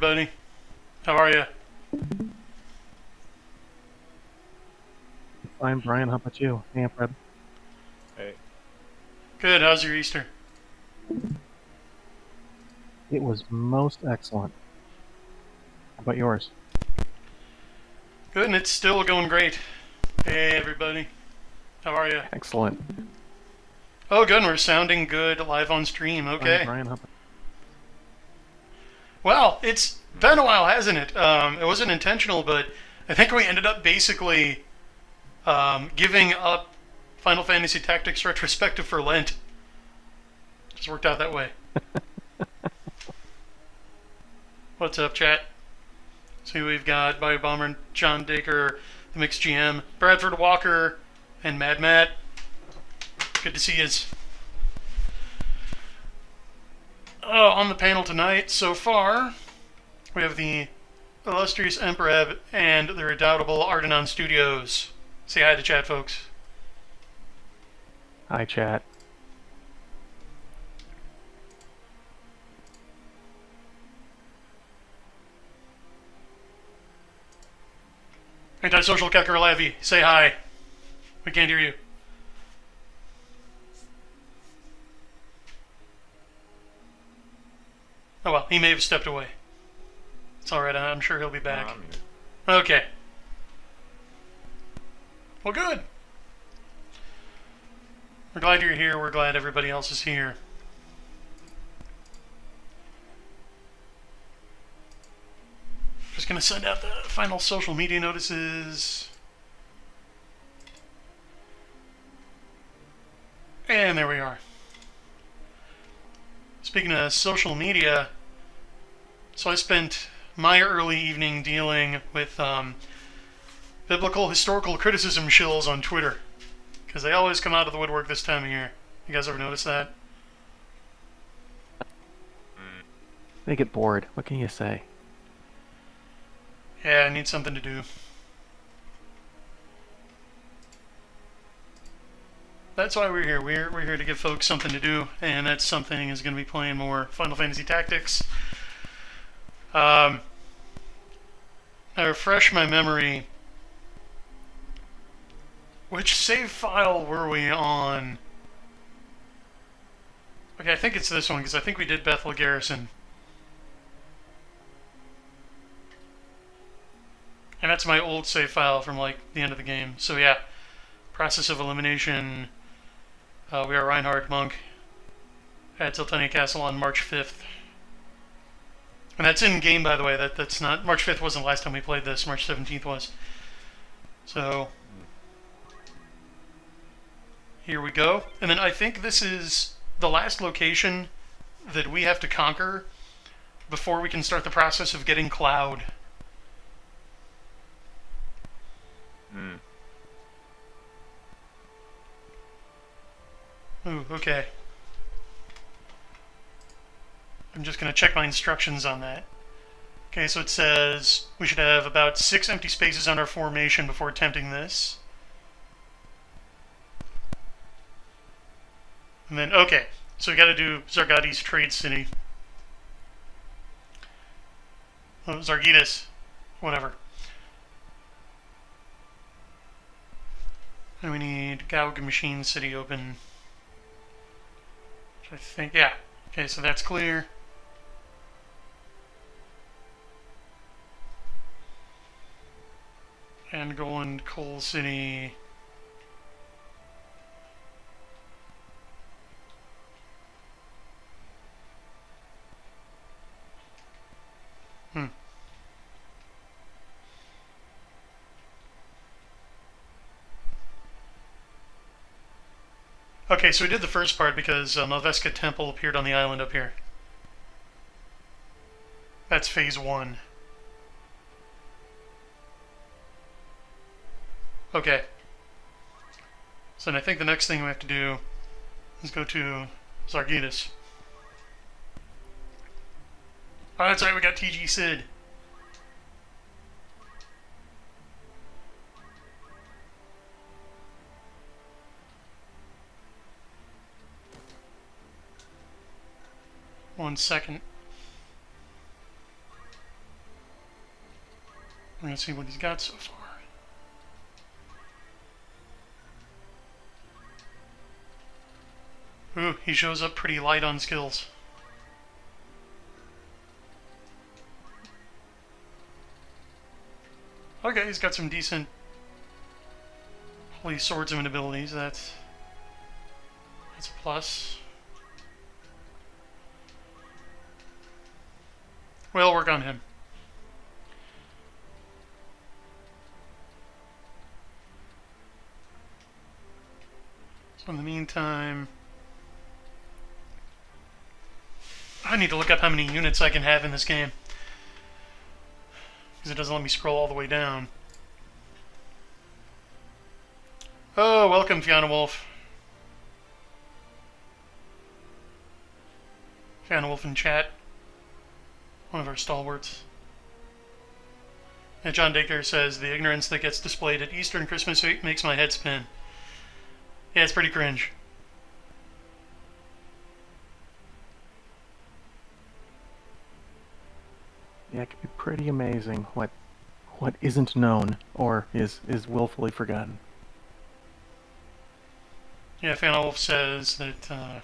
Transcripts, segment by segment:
everybody. How are you? Fine, Brian. How about you? Hey, Fred. Hey. Good. How's your Easter? It was most excellent. How about yours? Good, and it's still going great. Hey, everybody. How are you? Excellent. Oh, good. We're sounding good live on stream. Okay. Fine, Brian. How about Well, it's been a while, hasn't it? It wasn't intentional, but I think we ended up basically giving up Final Fantasy Tactics Retrospective for Lent. Just worked out that way. What's up, chat? So we've got Bio Bomber, John Dacre, the Mixed GM, Bradford Walker, and Mad Matt. Good to see you. On the panel tonight, so far, we have the illustrious Emperor and the redoubtable Ardenon Studios. Say hi to chat, folks. Hi, chat. Antisocial Kecker Levy, say hi. We can't hear you. Oh well, he may have stepped away. It's alright, I'm sure he'll be back. I'm here. Okay. Well, good. We're glad you're here. We're glad everybody else is here. Just going to send out the final social media notices. And there we are. Speaking of social media, so I spent my early evening dealing with biblical historical criticism shills on Twitter, because they always come out of the woodwork this time of year. You guys ever notice that? They get bored. What can you say? Yeah, I need something to do. That's why we're here. We're here to give folks something to do, and that something is going to be playing more Final Fantasy Tactics. I refresh my memory. Which save file were we on? Okay, I think it's this one, because I think we did Bethel Garrison. And that's my old save file from, like, the end of the game. So, yeah. Process of elimination. We are Reinhardt Monk at Tiltania Castle on March 5th. And that's in game, by the way. That's not... March 5th wasn't the last time we played this. March 17th was. So... Here we go. And then I think this is the last location that we have to conquer before we can start the process of getting Cloud. Ooh, okay. I'm just going to check my instructions on that. Okay, so it says we should have about 6 empty spaces on our formation before attempting this. And then, okay, so we got to do Sargidis Trade City. Oh, Sargidis, whatever. And we need Gaug Machine City open. Which I think, yeah. Okay, so that's clear. And going Coal City. Okay, so we did the first part because Malveska Temple appeared on the island up here. That's phase 1. Okay. So then I think the next thing we have to do is go to Sargidis. Oh, that's right, we got TG Sid. One second. We're gonna see what he's got so far. Ooh, he shows up pretty light on skills. Okay, he's got some decent holy swordsman abilities. That's a plus. We'll work on him. So in the meantime, I need to look up how many units I can have in this game, because it doesn't let me scroll all the way down. Oh, welcome, Fiona Wolf. Fiona Wolf in chat. One of our stalwarts. And John Dacre says, the ignorance that gets displayed at Easter and Christmas week makes my head spin. Yeah, it's pretty cringe. Yeah, it can be pretty amazing what isn't known or is willfully forgotten. Yeah, Fiona Wolf says that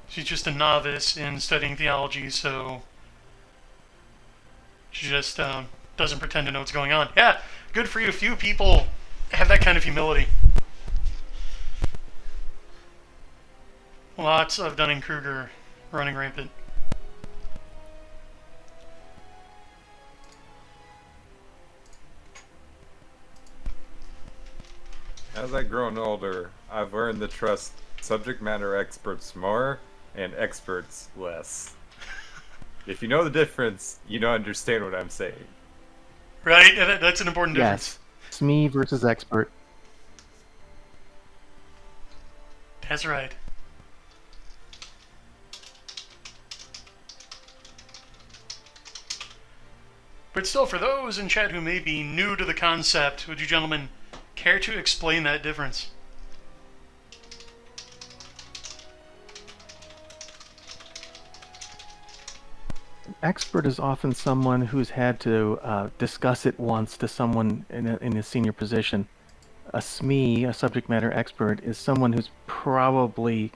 she's just a novice in studying theology, so she just doesn't pretend to know what's going on. Yeah, good for you. Few people have that kind of humility. Lots of Dunning-Kruger running rampant. As I've grown older, I've learned to trust subject matter experts more and experts less. If you know the difference, you don't understand what I'm saying. Right? That's an important difference. Yes. SME versus expert. That's right. But still, for those in chat who may be new to the concept, would you gentlemen care to explain that difference? An expert is often someone who's had to discuss it once to someone in a senior position. A SME, a subject matter expert, is someone who's probably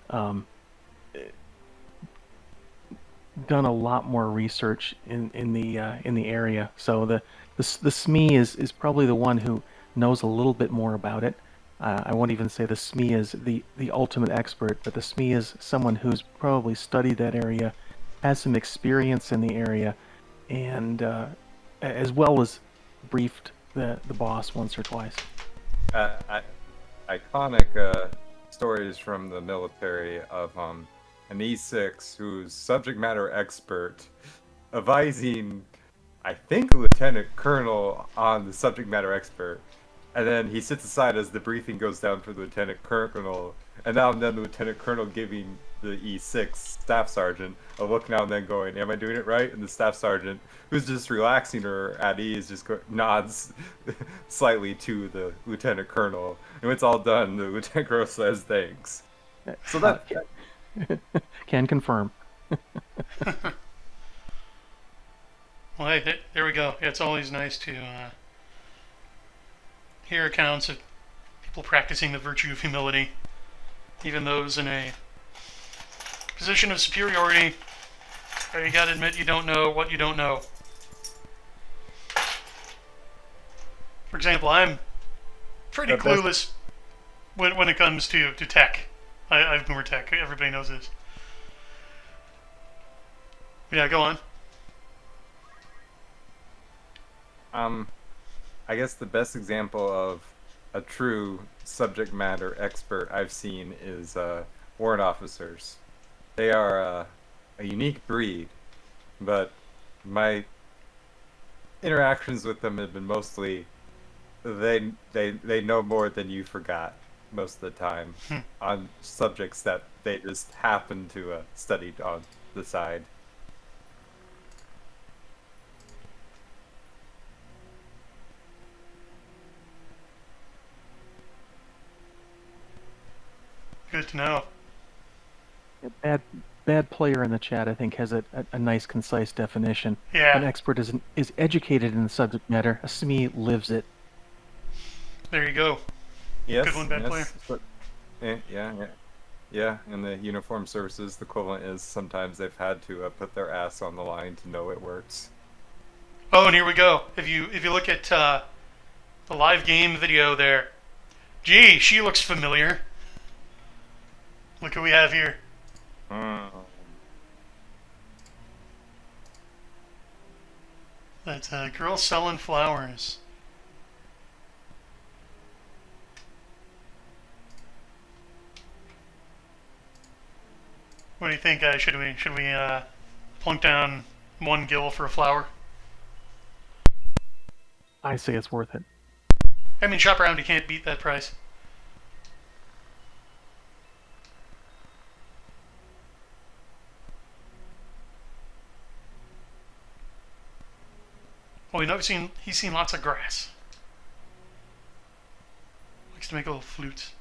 done a lot more research in the area. So the SME is probably the one who knows a little bit more about it. I won't even say the SME is the ultimate expert, but the SME is someone who's probably studied that area, has some experience in the area, and as well as briefed the boss once or twice. Iconic stories from the military of an E6 who's subject matter expert advising, I think, a lieutenant colonel on the subject matter expert. And then he sits aside as the briefing goes down for the lieutenant colonel, and now and then the lieutenant colonel giving the E6 staff sergeant a look now and then going, am I doing it right? And the staff sergeant, who's just relaxing or at ease, just nods slightly to the lieutenant colonel. And when it's all done, the lieutenant colonel says thanks. So that... Can confirm. Well, hey, there we go. Yeah, it's always nice to hear accounts of people practicing the virtue of humility, even those in a position of superiority. You gotta admit you don't know what you don't know. For example, I'm pretty clueless when it comes to tech. I've boomer tech. Everybody knows this. Yeah, go on. I guess the best example of a true subject matter expert I've seen is warrant officers. They are a unique breed, but my interactions with them have been mostly they know more than you forgot most of the time on subjects that they just happen to study on the side. Good to know. Bad Bad Player in the chat, I think, has a nice, concise definition. Yeah. An expert is educated in the subject matter. A SME lives it. There you go. Yes, Good one, Bad Player. But, yeah. In the uniformed services, the equivalent is sometimes they've had to put their ass on the line to know it works. Oh, and here we go. If you look at the live game video there, gee, she looks familiar. Look who we have here. That's a girl selling flowers. What do you think? Should we plunk down 1 gil for a flower? I say it's worth it. I mean, shop around, you can't beat that price. Well, he's seen lots of grass. Likes to make little flutes.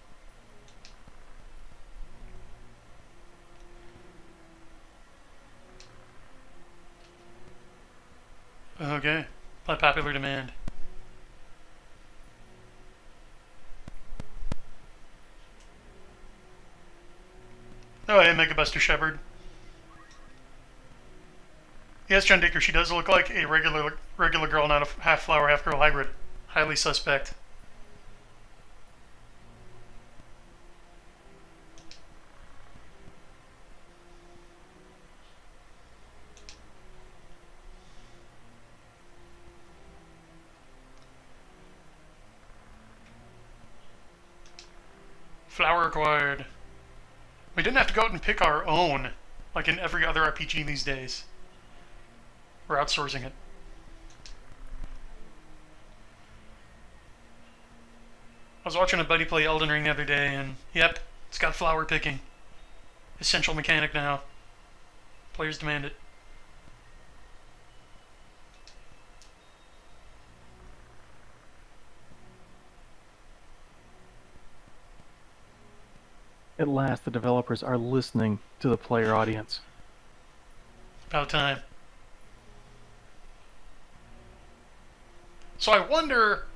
Okay, by popular demand. Oh, yeah, Mega Buster Shepard. Yes, John Dicker, she does look like a regular girl, not a half flower, half girl hybrid. Highly suspect. Flower acquired. We didn't have to go out and pick our own, like in every other RPG these days. We're outsourcing it. I was watching a buddy play Elden Ring the other day, and yep, it's got flower picking. Essential mechanic now. Players demand it. At last, the developers are listening to the player audience. About time. So I wonder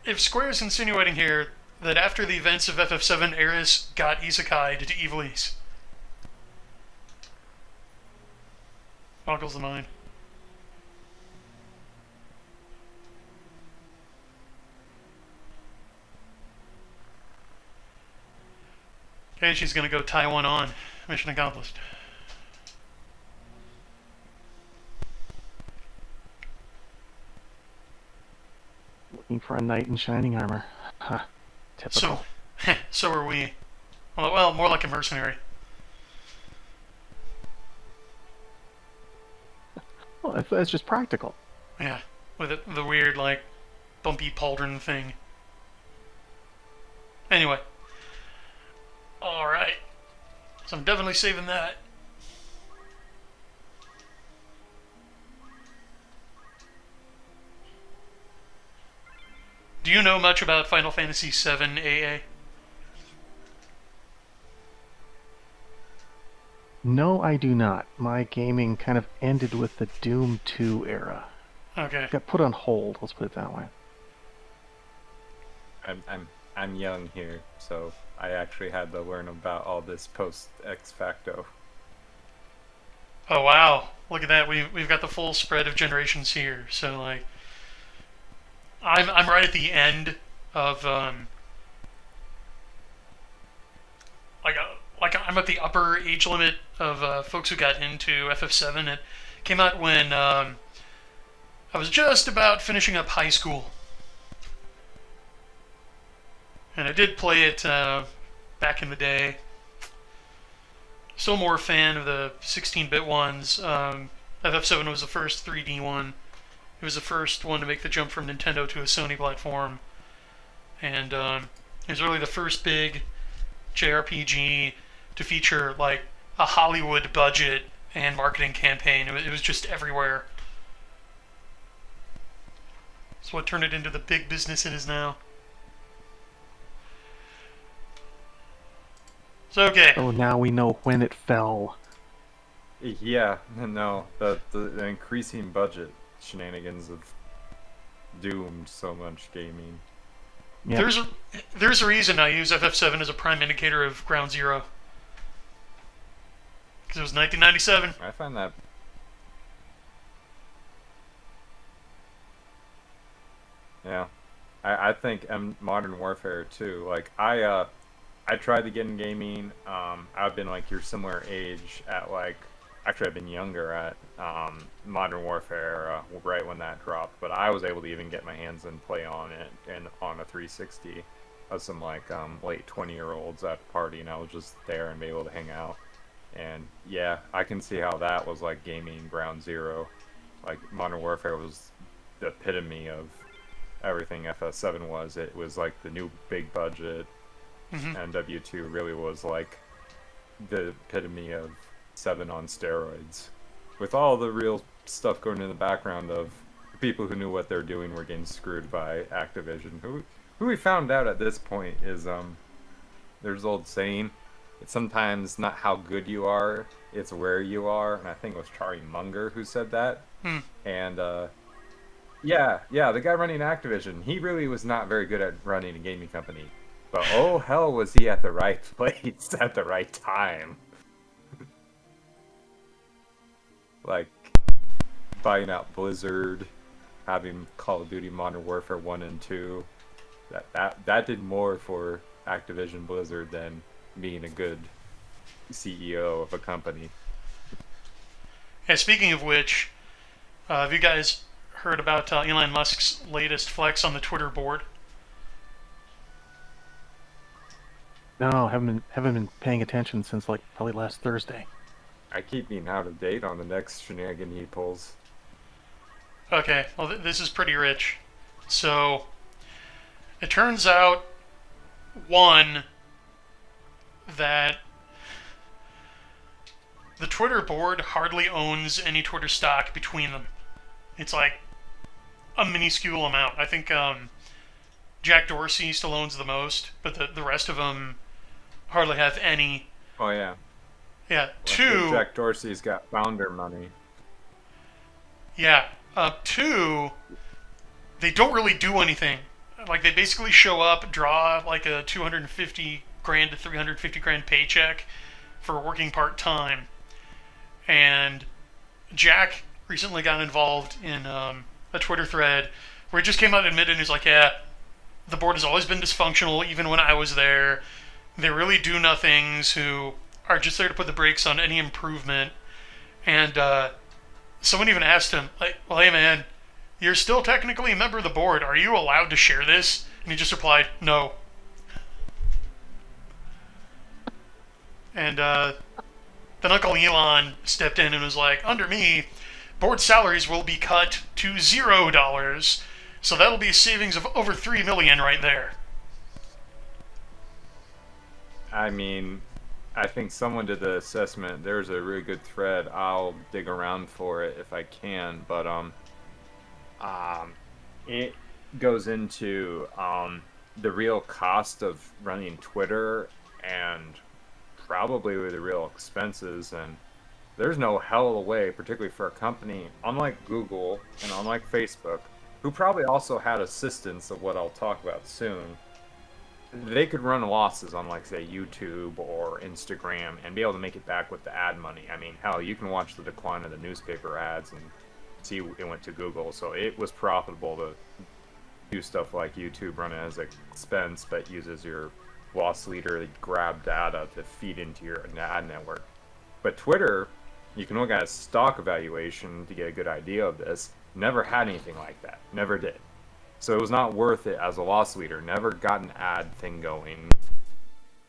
if Square's insinuating here that after the events of FF7, Eris got isekai'd to Ivalice. Boggles the mind. Okay, she's gonna go tie one on. Mission accomplished. Looking for a knight in shining armor. Huh. Typical. So are we. Well, more like a mercenary. Well, that's just practical. Yeah, with the weird, like, bumpy pauldron thing. Anyway. Alright. So I'm definitely saving that. Do you know much about Final Fantasy VII AA? No, I do not. My gaming kind of ended with the Doom 2 era. Okay. Got put on hold, let's put it that way. I'm young here, so I actually had to learn about all this post ex facto. Oh wow! Look at that. We've got the full spread of generations here. So like, I'm right at the end of like I'm at the upper age limit of folks who got into FF7. It came out when I was just about finishing up high school. And I did play it back in the day. Still more a fan of the 16-bit ones. FF7 was the first 3D one. It was the first one to make the jump from Nintendo to a Sony platform. And it was really the first big JRPG to feature like a Hollywood budget and marketing campaign. It was just everywhere. It's what turned it into the big business it is now. So, okay. Oh, now we know when it fell. Yeah, no, the increasing budget shenanigans have doomed so much gaming. Yep. There's a reason I use FF7 as a prime indicator of ground zero. Because it was 1997. I find that. Yeah, I think Modern Warfare too. Like I tried to get in gaming. I've been like your similar age at like, actually I've been younger at Modern Warfare right when that dropped. But I was able to even get my hands and play on it and on a 360 of some like late 20-year-olds at a party, and I was just there and be able to hang out. And yeah, I can see how that was like gaming ground zero. Like Modern Warfare was the epitome of everything FS7 was. It was like the new big budget, and W2 really was like the epitome of 7 on steroids, with all the real stuff going in the background of people who knew what they're doing were getting screwed by Activision. Who we found out at this point is there's old saying, it's sometimes not how good you are, it's where you are, and I think it was Charlie Munger who said that. And yeah, the guy running Activision, he really was not very good at running a gaming company. But oh hell was he at the right place at the right time. Like, buying out Blizzard, having Call of Duty Modern Warfare 1 and 2. That did more for Activision Blizzard than being a good CEO of a company. Yeah, speaking of which, have you guys heard about Elon Musk's latest flex on the Twitter board? No, haven't been paying attention since like probably last Thursday. I keep being out of date on the next shenanigan he pulls. Okay, well, this is pretty rich. So, it turns out, one, that the Twitter board hardly owns any Twitter stock between them. It's like a minuscule amount. I think Jack Dorsey still owns the most, but the rest of them hardly have any. Oh yeah. Yeah, Like two. Jack Dorsey's got founder money. Yeah, two. They don't really do anything. Like they basically show up, draw like a 250 grand to 350 grand paycheck for working part time, and Jack recently got involved in a Twitter thread where he just came out and admitted, and he's like, yeah, the board has always been dysfunctional, even when I was there. They really do nothings who are just there to put the brakes on any improvement. And someone even asked him, like, well, hey man, you're still technically a member of the board. Are you allowed to share this? And he just replied, no. And then Uncle Elon stepped in and was like, under me, board salaries will be cut to $0. So that'll be a savings of over $3 million right there. I mean, I think someone did the assessment. There's a really good thread. I'll dig around for it if I can, but it goes into the real cost of running Twitter and probably the real expenses, and there's no hell of a way, particularly for a company unlike Google and unlike Facebook, who probably also had assistance of what I'll talk about soon. They could run losses on, like, say, YouTube or Instagram and be able to make it back with the ad money. I mean, hell, you can watch the decline of the newspaper ads and see it went to Google. So it was profitable to do stuff like YouTube, run it as an expense, but uses your loss leader to grab data to feed into your ad network. But Twitter, you can look at a stock evaluation to get a good idea of this. Never had anything like that. Never did. So it was not worth it as a loss leader. Never got an ad thing going.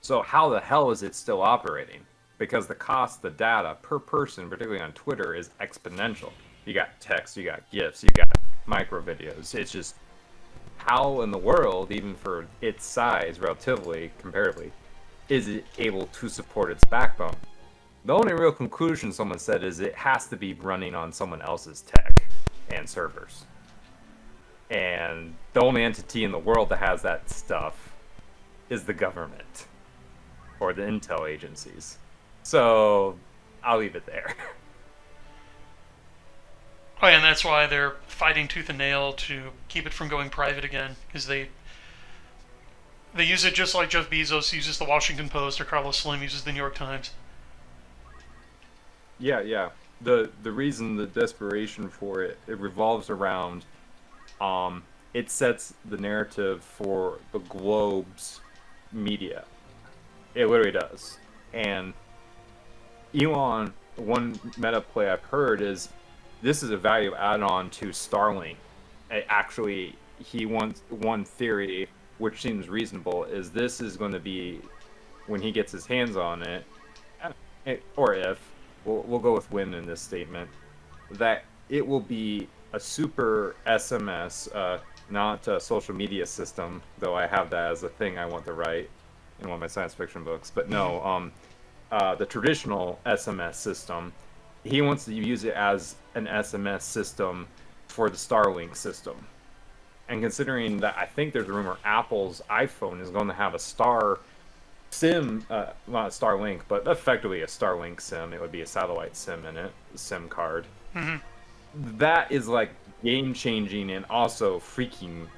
So how the hell is it still operating? Because the cost, the data per person, particularly on Twitter, is exponential. You got text, you got GIFs, you got micro videos. It's just, how in the world, even for its size, relatively, comparatively, is it able to support its backbone? The only real conclusion someone said is it has to be running on someone else's tech and servers. And the only entity in the world that has that stuff is the government. or the intel agencies. So I'll leave it there. Oh, yeah, and that's why they're fighting tooth and nail to keep it from going private again, because they use it just like Jeff Bezos uses the Washington Post or Carlos Slim uses the New York Times. Yeah. The reason, the desperation for it revolves around, it sets the narrative for the globe's media. It literally does. And Elon, one meta play I've heard is this is a value add-on to Starlink. Actually, he wants one theory, which seems reasonable, is this is going to be, when he gets his hands on it, or if, we'll go with when in this statement, that it will be a super SMS, not a social media system, though I have that as a thing I want to write in one of my science fiction books. But no, the traditional SMS system, he wants to use it as an SMS system for the Starlink system. And considering that, I think there's a rumor Apple's iPhone is going to have a Star SIM, not a Starlink, but effectively a Starlink SIM. It would be a satellite SIM in it, a SIM card. Mm-hmm. That is like game changing and also freaking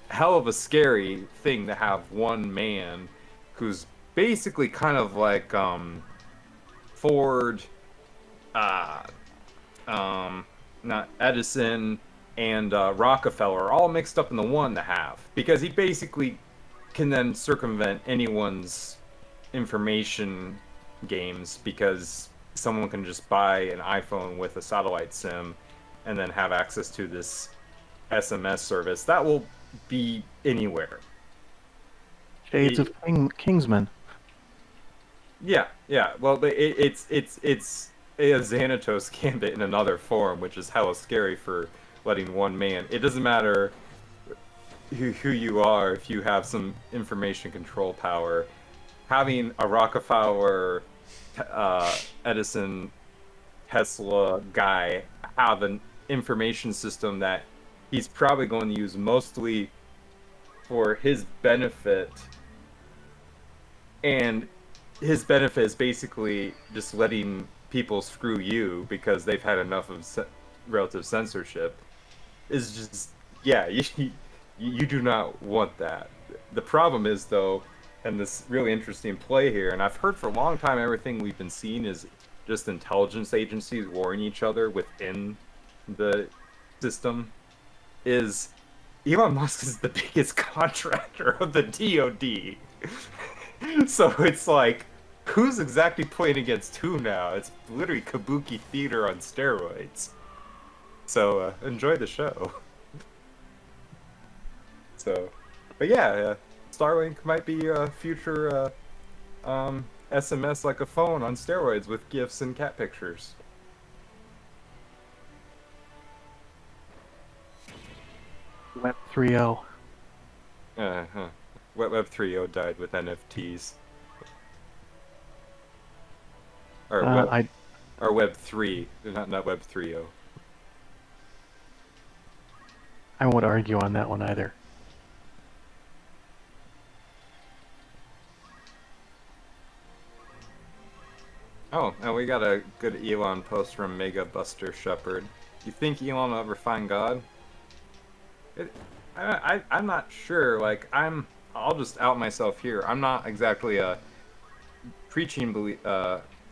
hell of a scary thing to have one man who's basically kind of like Ford, not Edison and Rockefeller all mixed up in the one to have, because he basically can then circumvent anyone's information games, because someone can just buy an iPhone with a satellite SIM and then have access to this SMS service that will be anywhere. Shades of Kingsman. Yeah. Well, but it's a Xanatos gambit in another form, which is hella scary for letting one man. It doesn't matter who you are if you have some information control power. Having a Rockefeller, Edison, Tesla guy have an information system that he's probably going to use mostly for his benefit, and his benefit is basically just letting people screw you because they've had enough of relative censorship, is just, yeah, you do not want that. The problem is, though, and this really interesting play here, and I've heard for a long time everything we've been seeing is just intelligence agencies warring each other within the system, is Elon Musk is the biggest contractor of the DoD. So it's like, who's exactly playing against who now? It's literally kabuki theater on steroids. So enjoy the show. So, but yeah, Starlink might be a future SMS like a phone on steroids with GIFs and cat pictures. Web 3.0. Web 3.0 died with NFTs. Or Web 3, not Web 3.0. I won't argue on that one either. Oh, and we got a good Elon post from Mega Buster Shepherd. You think Elon will ever find God? I'm not sure. Like, I'll just out myself here. I'm not exactly a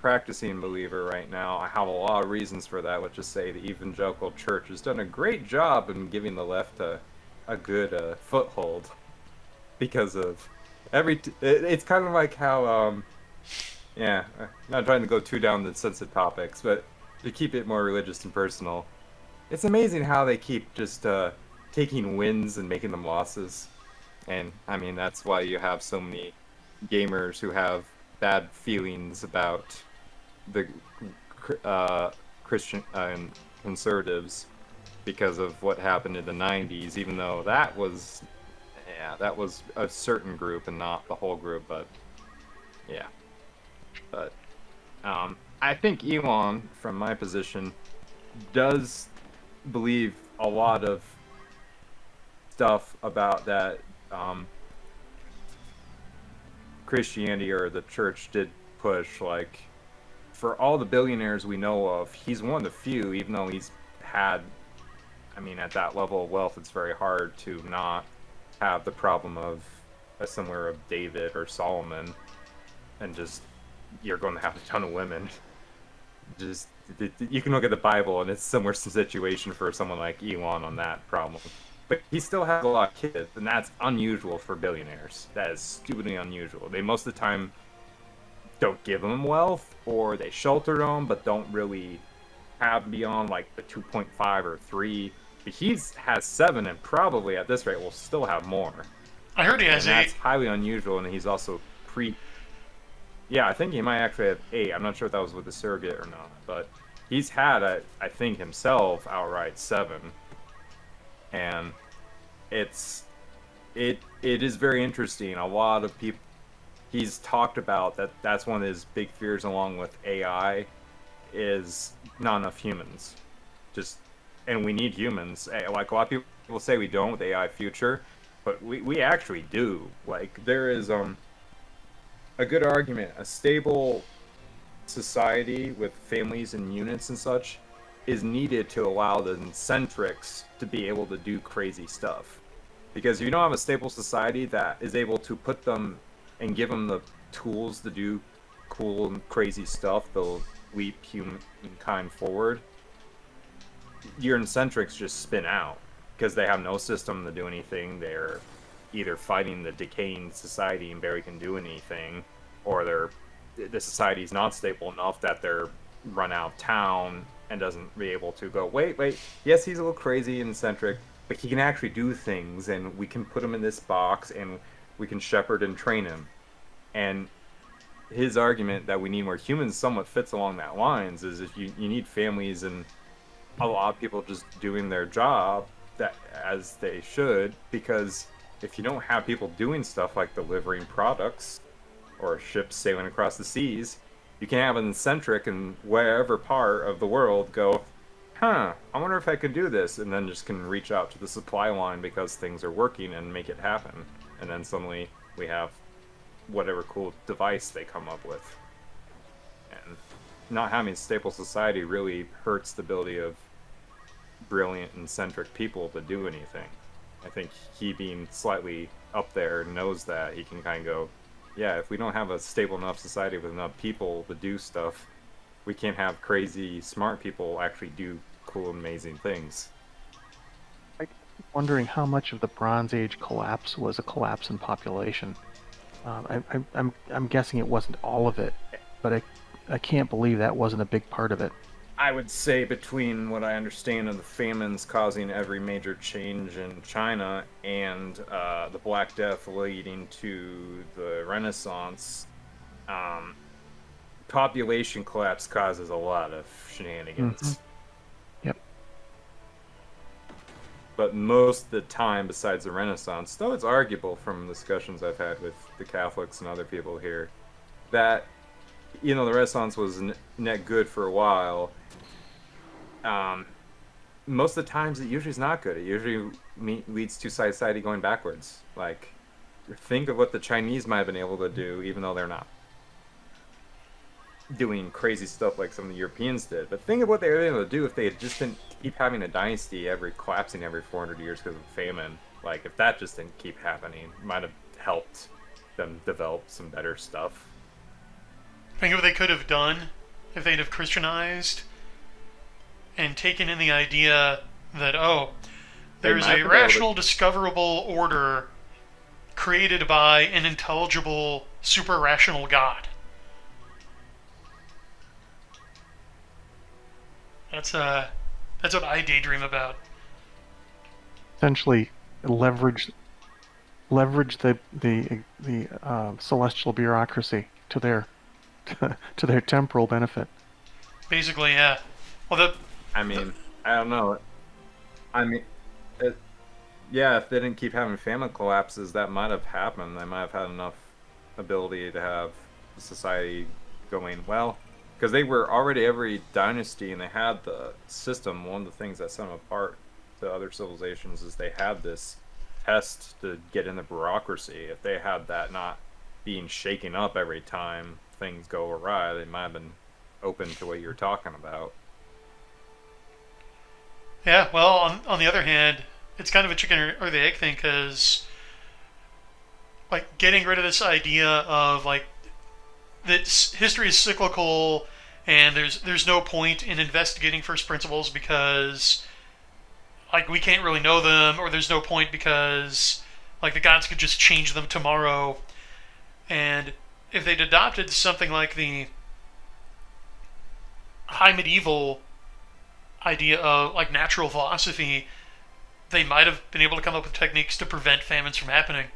practicing believer right now. I have a lot of reasons for that, which is say the evangelical church has done a great job in giving the left a good foothold, because of it's kind of like how yeah, not trying to go too down the sensitive topics, but to keep it more religious and personal, it's amazing how they keep just taking wins and making them losses. And I mean, that's why you have so many gamers who have bad feelings about the Christian and conservatives because of what happened in the 90s, even though that was a certain group and not the whole group. But yeah, but I think Elon, from my position, does believe a lot of stuff about that Christianity or the church did push, like, for all the billionaires we know of, he's one of the few, even though he's had, I mean, at that level of wealth, it's very hard to not have the problem of a similar of David or Solomon, and just, you're going to have a ton of women. Just, you can look at the Bible, and it's a similar situation for someone like Elon on that problem. But he still has a lot of kids, and that's unusual for billionaires. That is stupidly unusual. They most of the time don't give them wealth, or they shelter them, but don't really have beyond like the 2.5 or 3. But has 7, and probably at this rate will still have more. I heard he has and 8. That's highly unusual, and he's also Yeah, I think he might actually have 8. I'm not sure if that was with the surrogate or not, but he's had, I think himself, outright 7. And it is very interesting. A lot of people, he's talked about that's one of his big fears, along with AI, is not enough humans. And we need humans. Like, a lot of people say we don't with AI future, but we actually do. Like, there is a good argument. A stable society with families and units and such is needed to allow the eccentrics to be able to do crazy stuff. Because if you don't have a stable society that is able to put them and give them the tools to do cool and crazy stuff, they'll leap humankind forward. Your eccentrics just spin out because they have no system to do anything. They're either fighting the decaying society and barely can do anything, or the society's not stable enough that they're run out of town and doesn't be able to go, wait, yes, he's a little crazy and eccentric, but he can actually do things, and we can put him in this box, and we can shepherd and train him. And his argument that we need more humans somewhat fits along that lines, is if you need families and a lot of people just doing their job that as they should, because if you don't have people doing stuff like delivering products or ships sailing across the seas, you can have an eccentric in wherever part of the world go, I wonder if I could do this, and then just can reach out to the supply line because things are working and make it happen. And then suddenly we have whatever cool device they come up with. And not having a stable society really hurts the ability of brilliant and eccentric people to do anything. I think he, being slightly up there, knows that he can kind of go, yeah, if we don't have a stable enough society with enough people to do stuff, we can't have crazy smart people actually do cool, amazing things. I'm wondering how much of the Bronze Age collapse was a collapse in population. I'm guessing it wasn't all of it, but I can't believe that wasn't a big part of it. I would say between what I understand of the famines causing every major change in China and the Black Death leading to the Renaissance, population collapse causes a lot of shenanigans. Mm-hmm. Yep. But most of the time, besides the Renaissance, though it's arguable from discussions I've had with the Catholics and other people here, that, the Renaissance was net good for a while. Most of the times, it usually is not good. It usually leads to society going backwards. Like, think of what the Chinese might have been able to do, even though they're not doing crazy stuff like some of the Europeans did. But think of what they were able to do if they had just didn't keep having a dynasty collapsing every 400 years because of famine. Like, if that just didn't keep happening, it might have helped them develop some better stuff. Think of what they could have done if they'd have Christianized and taken in the idea that, there's a rational, discoverable order created by an intelligible, super-rational God. That's what I daydream about. Essentially, leverage the celestial bureaucracy to their temporal benefit. Basically, yeah. Well, I don't know. If they didn't keep having famine collapses, that might have happened. They might have had enough ability to have society going well. Because they were already every dynasty, and they had the system. One of the things that set them apart to other civilizations is they had this test to get in the bureaucracy. If they had that not being shaken up every time things go awry. They might have been open to what you're talking about. Yeah, well, on the other hand, it's kind of a chicken or the egg thing, because like getting rid of this idea of like that history is cyclical and there's no point in investigating first principles because like we can't really know them, or there's no point because like the gods could just change them tomorrow. And if they'd adopted something like the high medieval idea of like natural philosophy, they might have been able to come up with techniques to prevent famines from happening,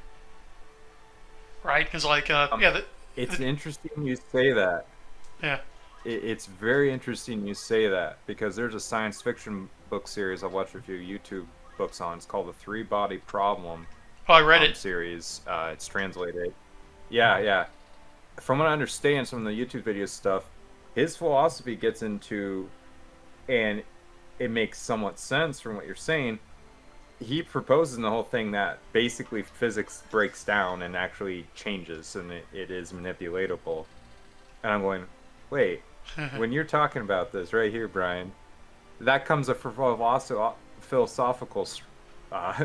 right? Because like It's interesting you say that. yeah. It's very interesting you say that, because there's a science fiction book series I've watched a few YouTube books on. It's called the Three Body Problem Oh, I read it. series. It's translated. Yeah, yeah. From what I understand, some of the YouTube video stuff, his philosophy gets into, and it makes somewhat sense from what you're saying. He proposes in the whole thing that basically physics breaks down and actually changes, and it is manipulatable. And I'm going, wait, when you're talking about this right here, Brian, that comes up from also philosophical uh,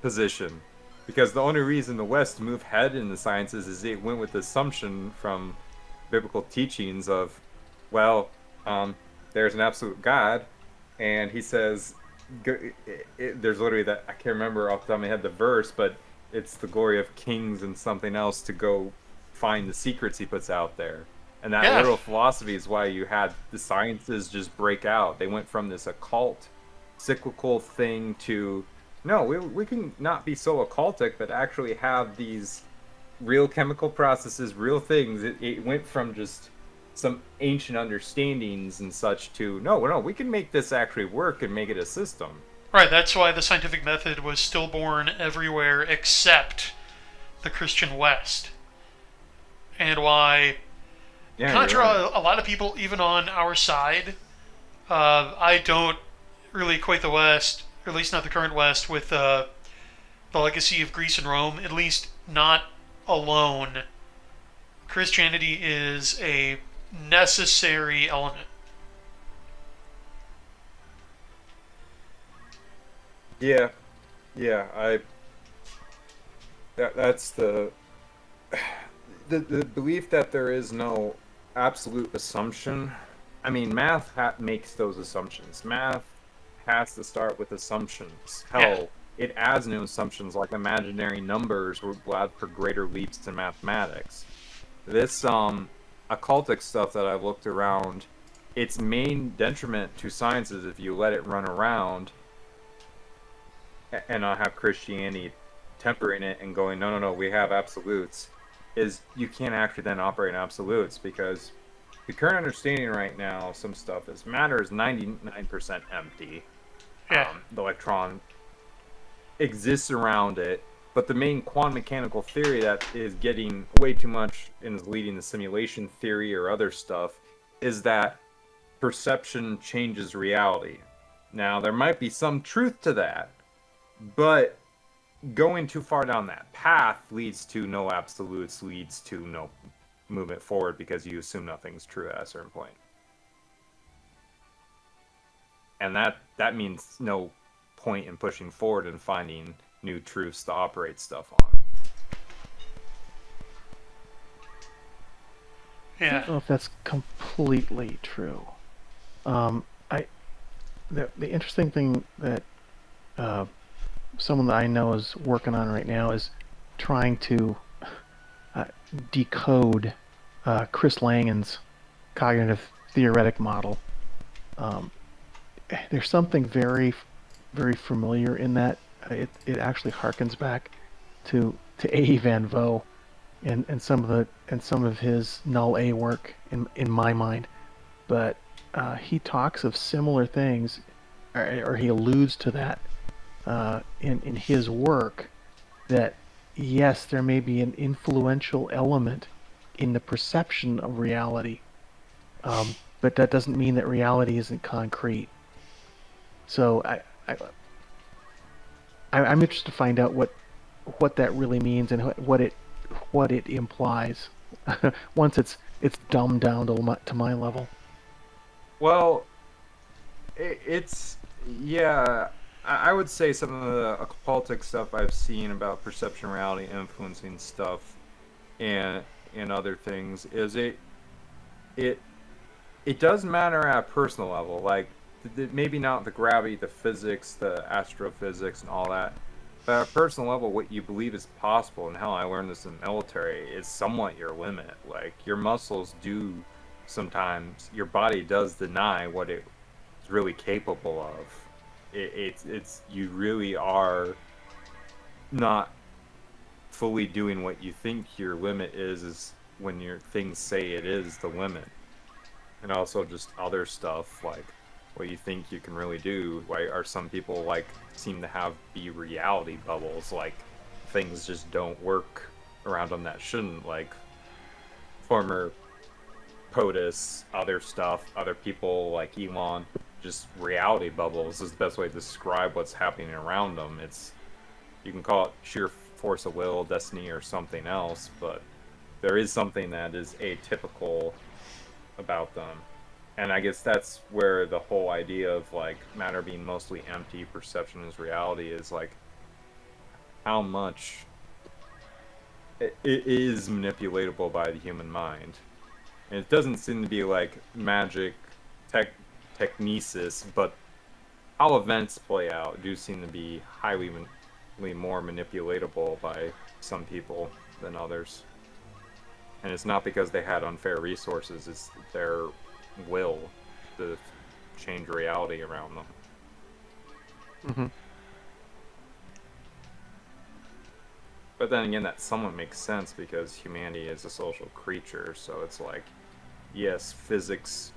position. Because the only reason the West moved ahead in the sciences is it went with the assumption from biblical teachings of, well, there's an absolute God, and he says, there's literally that, I can't remember off the top of my head the verse, but it's the glory of kings and something else to go find the secrets he puts out there. And that literal philosophy is why you had the sciences just break out. They went from this occult, cyclical thing to, no, we can not be so occultic, but actually have these real chemical processes, real things. It went from just some ancient understandings and such to, no, we can make this actually work and make it a system. Right, that's why the scientific method was stillborn everywhere except the Christian West. And why, contra a lot of people, even on our side, I don't really equate the West, or at least not the current West, with the legacy of Greece and Rome, at least not alone. Christianity is a necessary element. Yeah, that's the belief that there is no absolute assumption. I mean, math makes those assumptions. Math has to start with assumptions. Hell, it adds new assumptions like imaginary numbers will allow for greater leaps in mathematics. This occultic stuff that I've looked around, its main detriment to science is if you let it run around and not have Christianity tempering it and going, no, we have absolutes, is you can't actually then operate in absolutes, because the current understanding right now, some stuff is matter is 99% empty. The electron exists around it, but the main quantum mechanical theory that is getting way too much and is leading the simulation theory or other stuff is that perception changes reality. Now, there might be some truth to that, but going too far down that path leads to no absolutes, leads to no movement forward, because you assume nothing's true at a certain point. And that means no point in pushing forward and finding new truths to operate stuff on. I don't know if that's completely true. The interesting thing that someone that I know is working on right now is trying to decode Chris Langen's cognitive theoretic model. There's something very, very familiar in that. It actually harkens back to A. Van Vo and some of his null A work in my mind. But he talks of similar things, or he alludes to that in his work, that yes, there may be an influential element in the perception of reality, but that doesn't mean that reality isn't concrete. So I'm interested to find out what that really means and what it what it implies. Once it's dumbed down to my level. Well, it's yeah. I would say some of the occultic stuff I've seen about perception reality influencing stuff and other things is it it does matter at a personal level. Like maybe not the gravity, the physics, the astrophysics, and all that. But at a personal level, what you believe is possible, and hell, I learned this in the military, is somewhat your limit. Like your muscles do sometimes, your body does deny what it is really capable of. It's you really are not fully doing what you think your limit is when your things say it is the limit. And also just other stuff like what you think you can really do. Why are some people like seem to have be reality bubbles, like things just don't work around them that shouldn't, like former POTUS, other stuff, other people like Elon, just reality bubbles is the best way to describe what's happening around them. It's, you can call it sheer force of will, destiny, or something else, but there is something that is atypical about them. And I guess that's where the whole idea of like matter being mostly empty, perception is reality, is like how much it is manipulatable by the human mind. And it doesn't seem to be like magic technesis, but how events play out do seem to be highly more manipulatable by some people than others. And it's not because they had unfair resources, it's their will to change reality around them. Mm-hmm. But then again, that somewhat makes sense because humanity is a social creature, so it's like, yes, physics,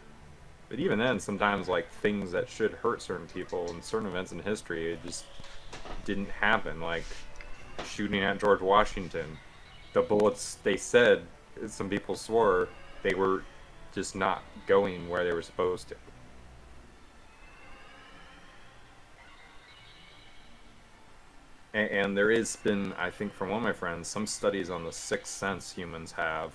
but even then, sometimes like things that should hurt certain people and certain events in history, it just didn't happen. Like shooting at George Washington, the bullets, they said, some people swore, they were just not going where they were supposed to. And there is been, I think from one of my friends, some studies on the sixth sense humans have.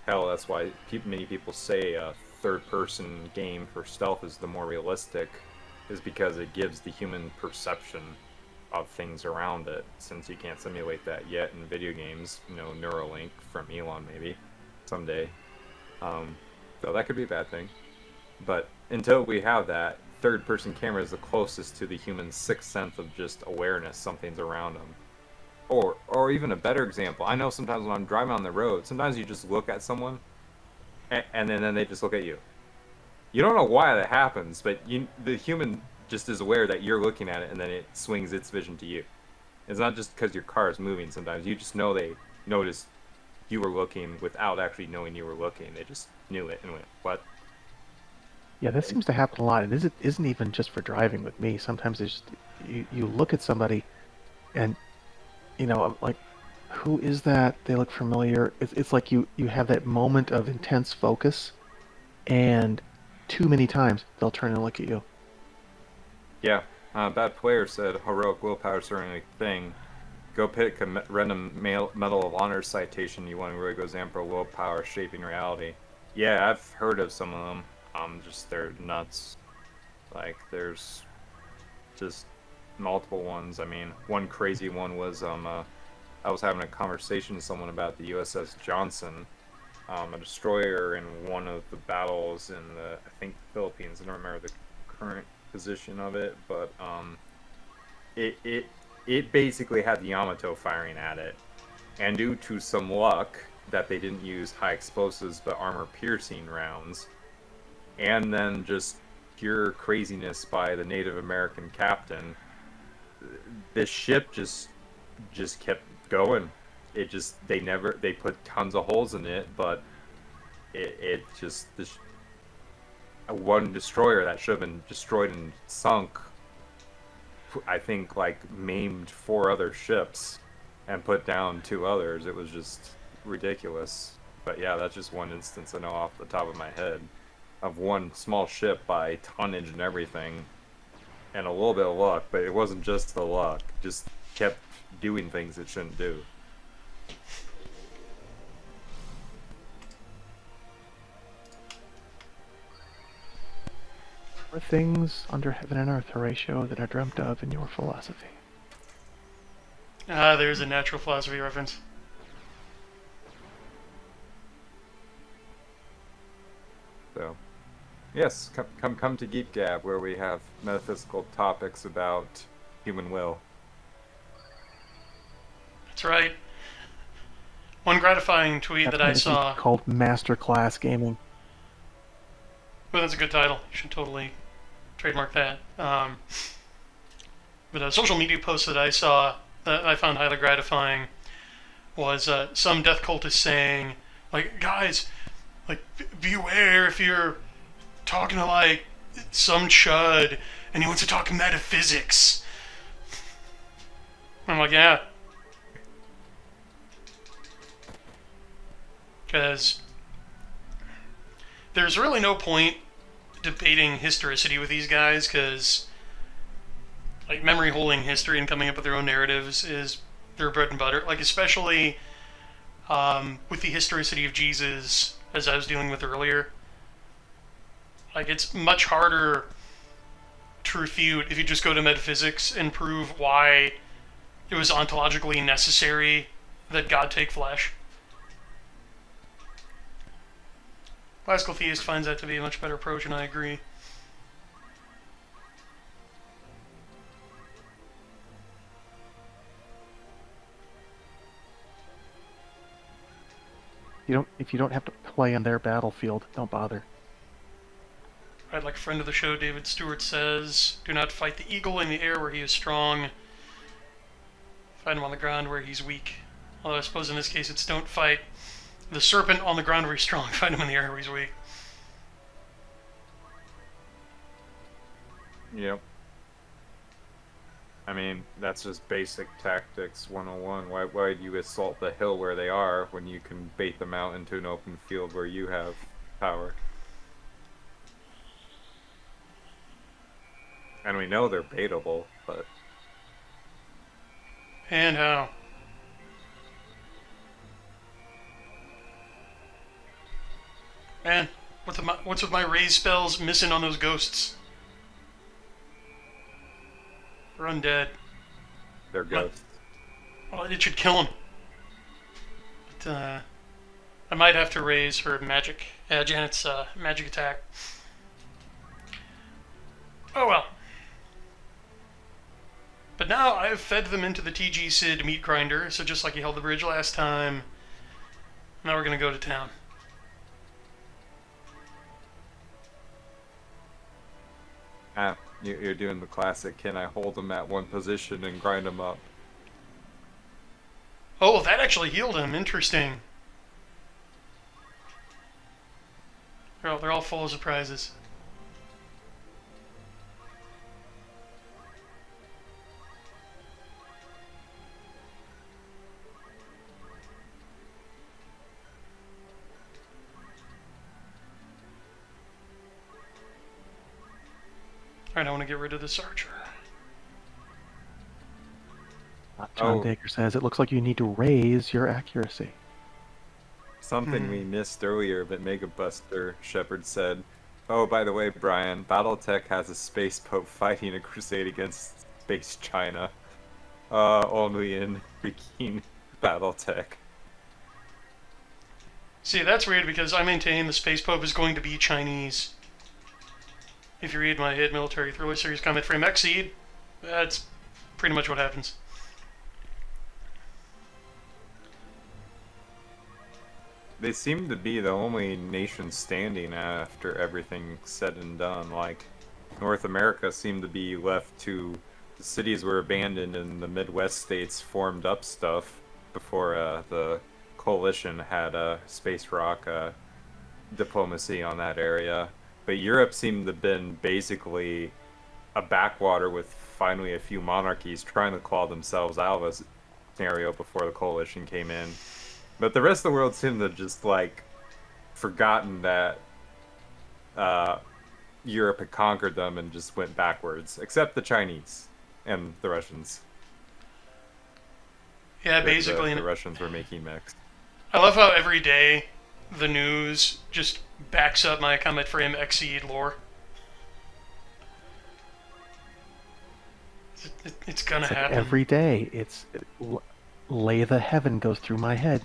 Hell, that's why many people say a third-person game for stealth is the more realistic, is because it gives the human perception of things around it. Since you can't simulate that yet in video games, you know, Neuralink from Elon maybe someday. So that could be a bad thing. But until we have that, third-person camera is the closest to the human sixth sense of just awareness, something's around them. Or even a better example, I know sometimes when I'm driving on the road, sometimes you just look at someone, and then they just look at you. You don't know why that happens, but the human just is aware that you're looking at it, and then it swings its vision to you. It's not just because your car is moving sometimes. You just know they noticed you were looking without actually knowing you were looking. They just knew it and went, what? Yeah, that seems to happen a lot. It isn't even just for driving with me. Sometimes it's just, you look at somebody and, you know, I'm like, who is that? They look familiar. It's like you have that moment of intense focus, and too many times they'll turn and look at you. Yeah. Bad Player said, heroic willpower is certainly a thing. Go pick a random Medal of Honor citation you want to really go example willpower shaping reality. Yeah, I've heard of some of them. Just they're nuts. Like there's just multiple ones. I mean, one crazy one was I was having a conversation with someone about the USS Johnson, a destroyer in one of the battles in the, I think, Philippines. I don't remember the current position of it, but it basically had the Yamato firing at it, and due to some luck that they didn't use high explosives but armor piercing rounds, and then just pure craziness by the Native American captain, this ship just kept going. It just, they put tons of holes in it, but it just, this one destroyer that should have been destroyed and sunk, I think, like maimed 4 other ships and put down 2 others. It was just ridiculous. But yeah, that's just one instance I know off the top of my head of one small ship by tonnage and everything, and a little bit of luck. But it wasn't just the luck; just kept doing things it shouldn't do. four things under heaven and earth, Horatio, that are dreamt of in your philosophy. There's a natural philosophy reference. So, yes, come to Geek Gab, where we have metaphysical topics about human will. That's right. One gratifying tweet that I saw. Called Masterclass Gaming. Well, that's a good title. You should totally trademark that. But a social media post that I saw that I found highly gratifying was some death cultist saying, like, guys, like, beware if you're talking to, like, some chud and he wants to talk metaphysics. I'm like, yeah. Because there's really no point debating historicity with these guys, because like memory holding history and coming up with their own narratives is their bread and butter. Like especially with the historicity of Jesus, as I was dealing with earlier. Like it's much harder to refute if you just go to metaphysics and prove why it was ontologically necessary that God take flesh. Classical theist finds that to be a much better approach, and I agree. If you don't have to play on their battlefield, don't bother. Right, like a friend of the show, David Stewart says, do not fight the eagle in the air where he is strong. Fight him on the ground where he's weak. Although I suppose in this case it's don't fight the serpent on the ground where he's strong. Fight him in the air where he's weak. Yep. I mean, that's just basic tactics 101. Why do you assault the hill where they are when you can bait them out into an open field where you have power? And we know they're baitable, but... And how? Man, what's with my raise spells missing on those ghosts? They're undead. They're ghosts. Well, it should kill them. But, I might have to raise her magic, Janet's magic attack. Oh well. But now I've fed them into the TG Sid meat grinder, so just like you held the bridge last time, now we're gonna go to town. You're doing the classic, can I hold them at one position and grind them up? Oh, well, that actually healed him. Interesting. They're all full of surprises. Alright, I want to get rid of this archer. John Dacre says, it looks like you need to raise your accuracy. Something we missed earlier, but Megabuster Shepard said, oh, by the way, Brian, Battletech has a space pope fighting a crusade against space China. Only in freaking Battletech. See, that's weird because I maintain the space pope is going to be Chinese. If you read my hit military thriller series Comet Frame Exceed, that's pretty much what happens. They seem to be the only nation standing after everything's said and done. Like, North America seemed to be left to the cities were abandoned and the Midwest states formed up stuff before the coalition had space rock diplomacy on that area. But Europe seemed to have been basically a backwater with finally a few monarchies trying to claw themselves out of a scenario before the coalition came in. But the rest of the world seemed to just, like, forgotten that Europe had conquered them and just went backwards. Except the Chinese and the Russians. Yeah, basically. The Russians were making mechs. I love how every day the news just backs up my Comet Frame Exceed lore. It's gonna It's like happen. every day. Lay the heaven goes through my head.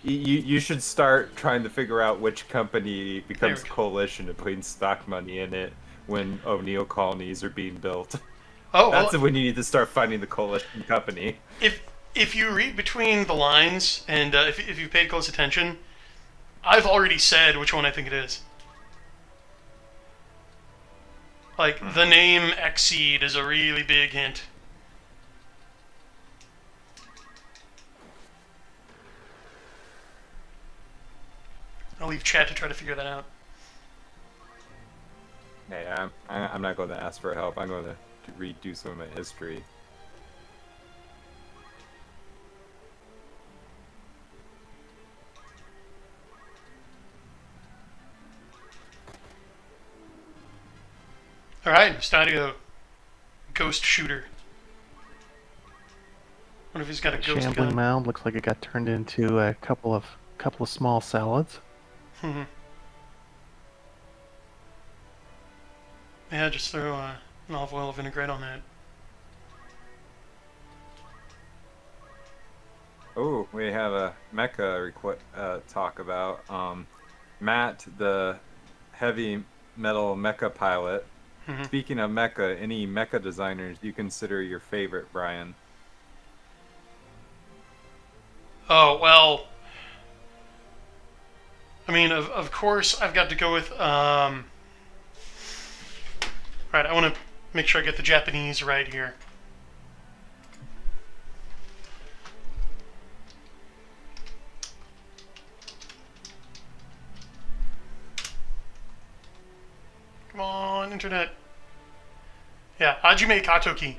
You should start trying to figure out which company There becomes we a go. coalition and putting stock money in it when O'Neill colonies are being built. Oh That's well, when you need to start finding the coalition company. if you read between the lines and if you paid close attention, I've already said which one I think it is. Like the name Xseed is a really big hint. I'll leave chat to try to figure that out. Hey, I'm not going to ask for help. I'm going to redo some of my history. All right, Stadio, ghost shooter. What if he's got a ghost Shambling gun? mound looks like it got turned into a couple of small salads. Yeah, just throw an olive oil vinaigrette on that. Oh, we have a mecha talk about. Matt, the heavy metal mecha pilot. Speaking of mecha, any mecha designers you consider your favorite, Brian? Oh well. I mean, of course, I've got to go with. Right, I want to make sure I get the Japanese right here. Come on, internet. Yeah, Hajime Katoki.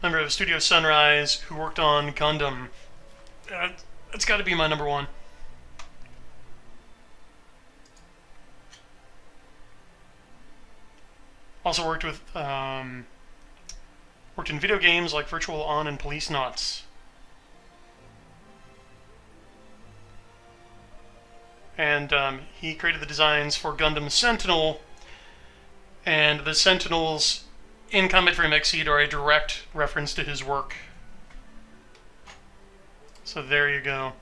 Member of Studio Sunrise, who worked on Gundam. That's got to be my number one. Also worked in video games like Virtual On and Police Knots. And he created the designs for Gundam Sentinel, and the Sentinels in Combat Frame Exceed are a direct reference to his work. So there you go.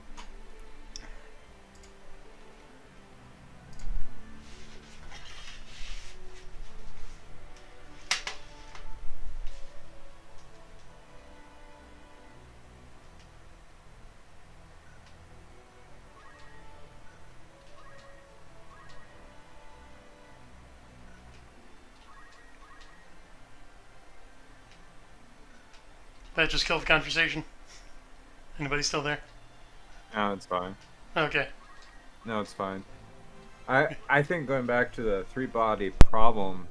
That just killed the conversation. Anybody still there? No, it's fine. Okay. No, it's fine. I think going back to the three body problem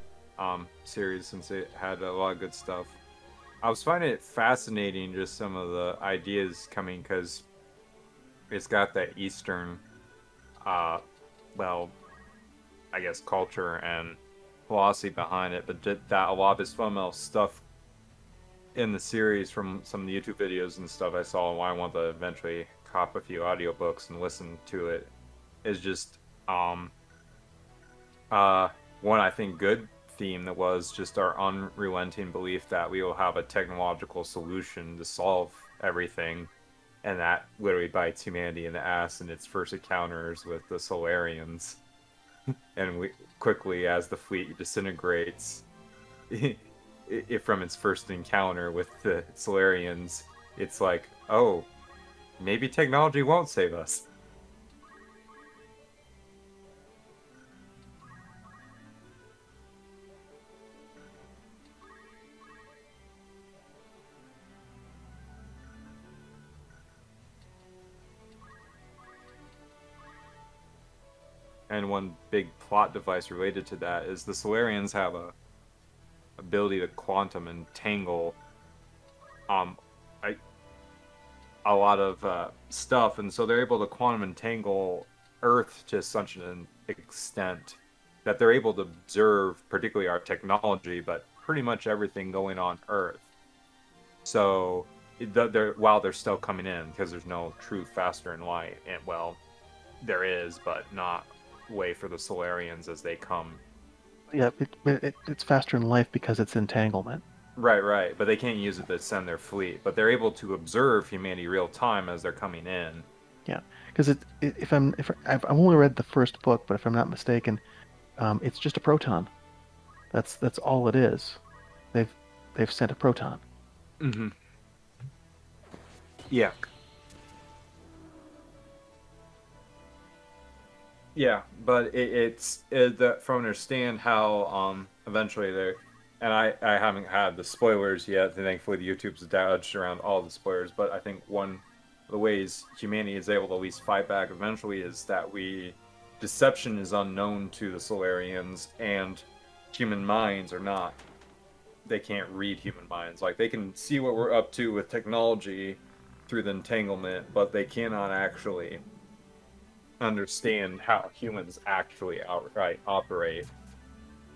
series, since it had a lot of good stuff, I was finding it fascinating, just some of the ideas coming, because it's got that Eastern well, I guess culture and philosophy behind it, but that a lot of his fundamental stuff in the series from some of the YouTube videos and stuff I saw, and why I want to eventually cop a few audiobooks and listen to it, is just one, I think, good theme that was just our unrelenting belief that we will have a technological solution to solve everything, and that literally bites humanity in the ass in its first encounters with the Solarians. And we quickly, as the fleet disintegrates, from its first encounter with the Salarians, it's like, oh, maybe technology won't save us. And one big plot device related to that is the Solarians have a ability to quantum entangle a lot of stuff, and so they're able to quantum entangle Earth to such an extent that they're able to observe particularly our technology, but pretty much everything going on Earth. So while they're still coming in, because there's no true faster in light, and well, there is, but not way for the Solarians as they come Yeah, it's faster in life because it's entanglement. Right. But they can't use it to send their fleet. But they're able to observe humanity real time as they're coming in. Yeah, because if I've only read the first book, but if I'm not mistaken, it's just a proton. That's all it is. They've they've sent a proton. Mm-hmm. Yeah. Yeah, but from understand how eventually they and I haven't had the spoilers yet. Thankfully, the YouTube's dodged around all the spoilers. But I think one of the ways humanity is able to at least fight back eventually is that deception is unknown to the Solarians, and human minds are not. They can't read human minds. Like they can see what we're up to with technology through the entanglement, but they cannot actually understand how humans actually outright operate.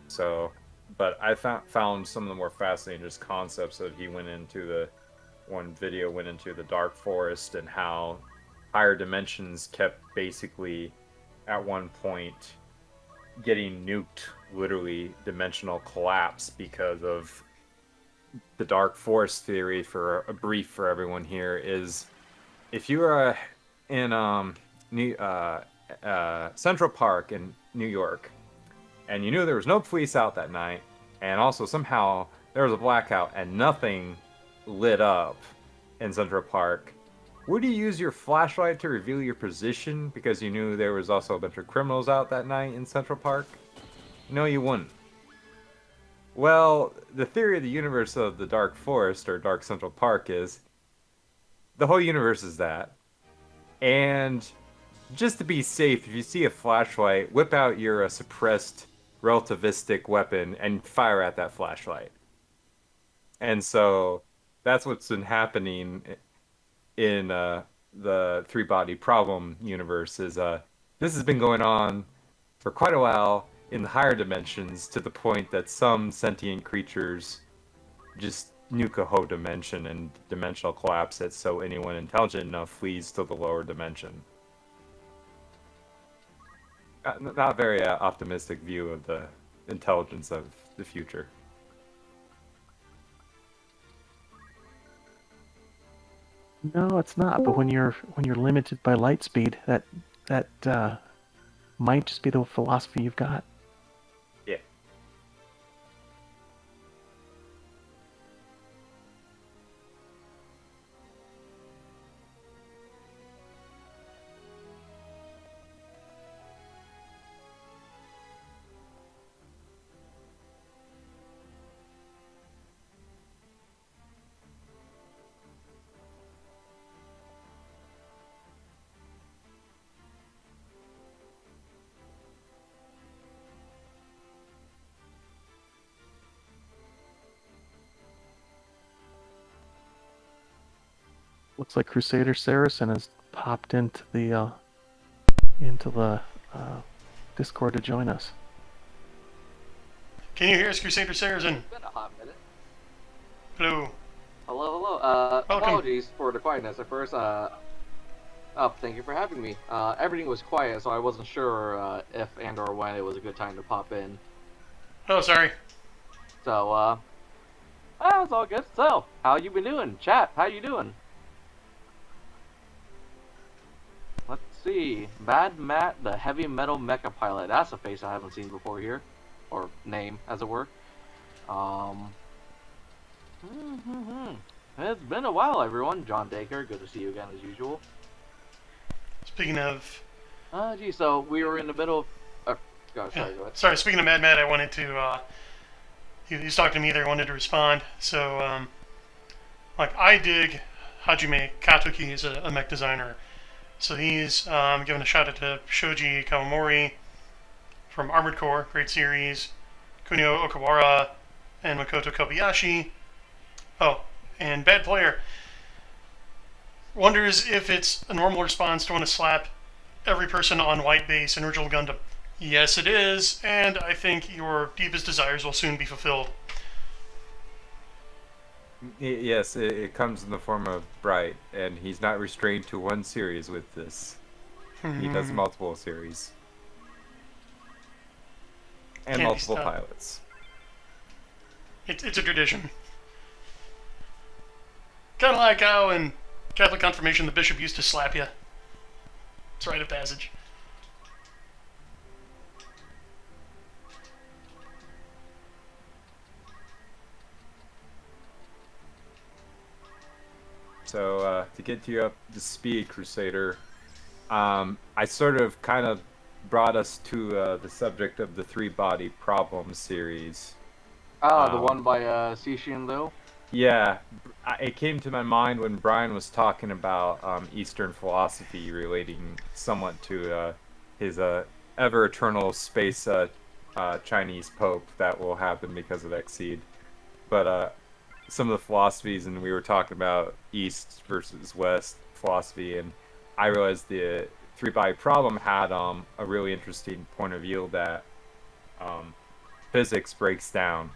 So, but I found some of the more fascinating just concepts that he went into one video went into the dark forest and how higher dimensions kept basically at one point getting nuked, literally dimensional collapse because of the dark forest theory. For a brief for everyone here is if you are in Central Park in New York, and you knew there was no police out that night, and also somehow there was a blackout and nothing lit up in Central Park, would you use your flashlight to reveal your position because you knew there was also a bunch of criminals out that night in Central Park? No, you wouldn't. Well, the theory of the universe of the Dark Forest, or Dark Central Park, is the whole universe is that. And just to be safe, if you see a flashlight, whip out your suppressed relativistic weapon and fire at that flashlight. And so that's what's been happening in the three-body problem universe. Is this has been going on for quite a while in the higher dimensions, to the point that some sentient creatures just nuke a whole dimension and dimensional collapse it, so anyone intelligent enough flees to the lower dimension. Not a very optimistic view of the intelligence of the future. No, it's not. But when you're limited by light speed, that might just be the philosophy you've got. Yeah. Looks like Crusader Saracen has popped into the Discord to join us. Can you hear us, Crusader Saracen? It's been a hot minute. Hello. Hello. Welcome. Apologies for the quietness at first. Thank you for having me. Everything was quiet, so I wasn't sure if and or when it was a good time to pop in. Oh, sorry. So, it's all good. So, how you been doing? Chat, how you doing? Let's see. Bad Matt, the heavy metal mecha pilot. That's a face I haven't seen before here. Or name, as it were. It's been a while, everyone. John Dacre, good to see you again as usual. Speaking of... So we were in the middle of... go ahead. Sorry, speaking of Mad Matt, I wanted to... He's talking to me there, I wanted to respond. So, I dig Hajime Katoki as a mech designer. So he's giving a shout out to Shoji Kawamori from Armored Core, great series, Kunio Okawara, and Makoto Kobayashi. Oh, and Bad Player wonders if it's a normal response to want to slap every person on white base in Original Gundam. Yes, it is, and I think your deepest desires will soon be fulfilled. Yes, it comes in the form of Bright, and he's not restrained to one series with this. He does multiple series. And Can't be multiple stopped. pilots. It's a tradition. Kind of like how in Catholic confirmation the bishop used to slap you. It's a rite of passage. So to get you up to speed, Crusader, I sort of kind of brought us to the subject of the three-body problem series. The one by Cixin Liu. Yeah, it came to my mind when Brian was talking about Eastern philosophy relating somewhat to his ever-eternal space Chinese Pope that will happen because of Exceed. But some of the philosophies, and we were talking about East versus West philosophy, and I realized the three-body problem had a really interesting point of view that physics breaks down.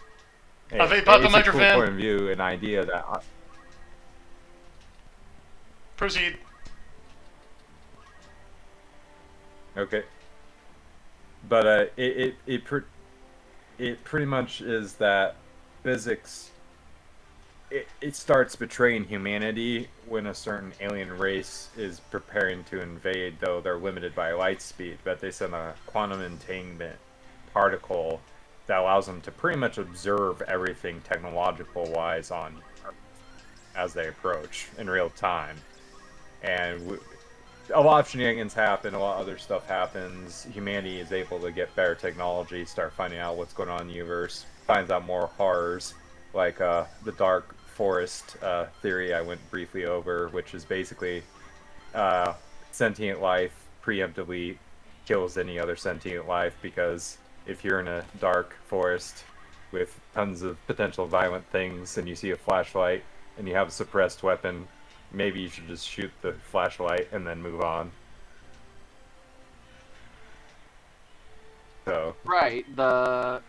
Have a Papa It's a cool Microfan. point of view, an idea that... Proceed. Okay. But it pretty much is that physics... It starts betraying humanity when a certain alien race is preparing to invade, though they're limited by light speed, but they send a quantum entanglement particle that allows them to pretty much observe everything technological-wise on Earth as they approach in real time. And a lot of shenanigans happen, a lot of other stuff happens. Humanity is able to get better technology, start finding out what's going on in the universe, finds out more horrors, like the dark forest theory I went briefly over, which is basically sentient life preemptively kills any other sentient life, because if you're in a dark forest with tons of potential violent things and you see a flashlight and you have a suppressed weapon, maybe you should just shoot the flashlight and then move on. So Right, the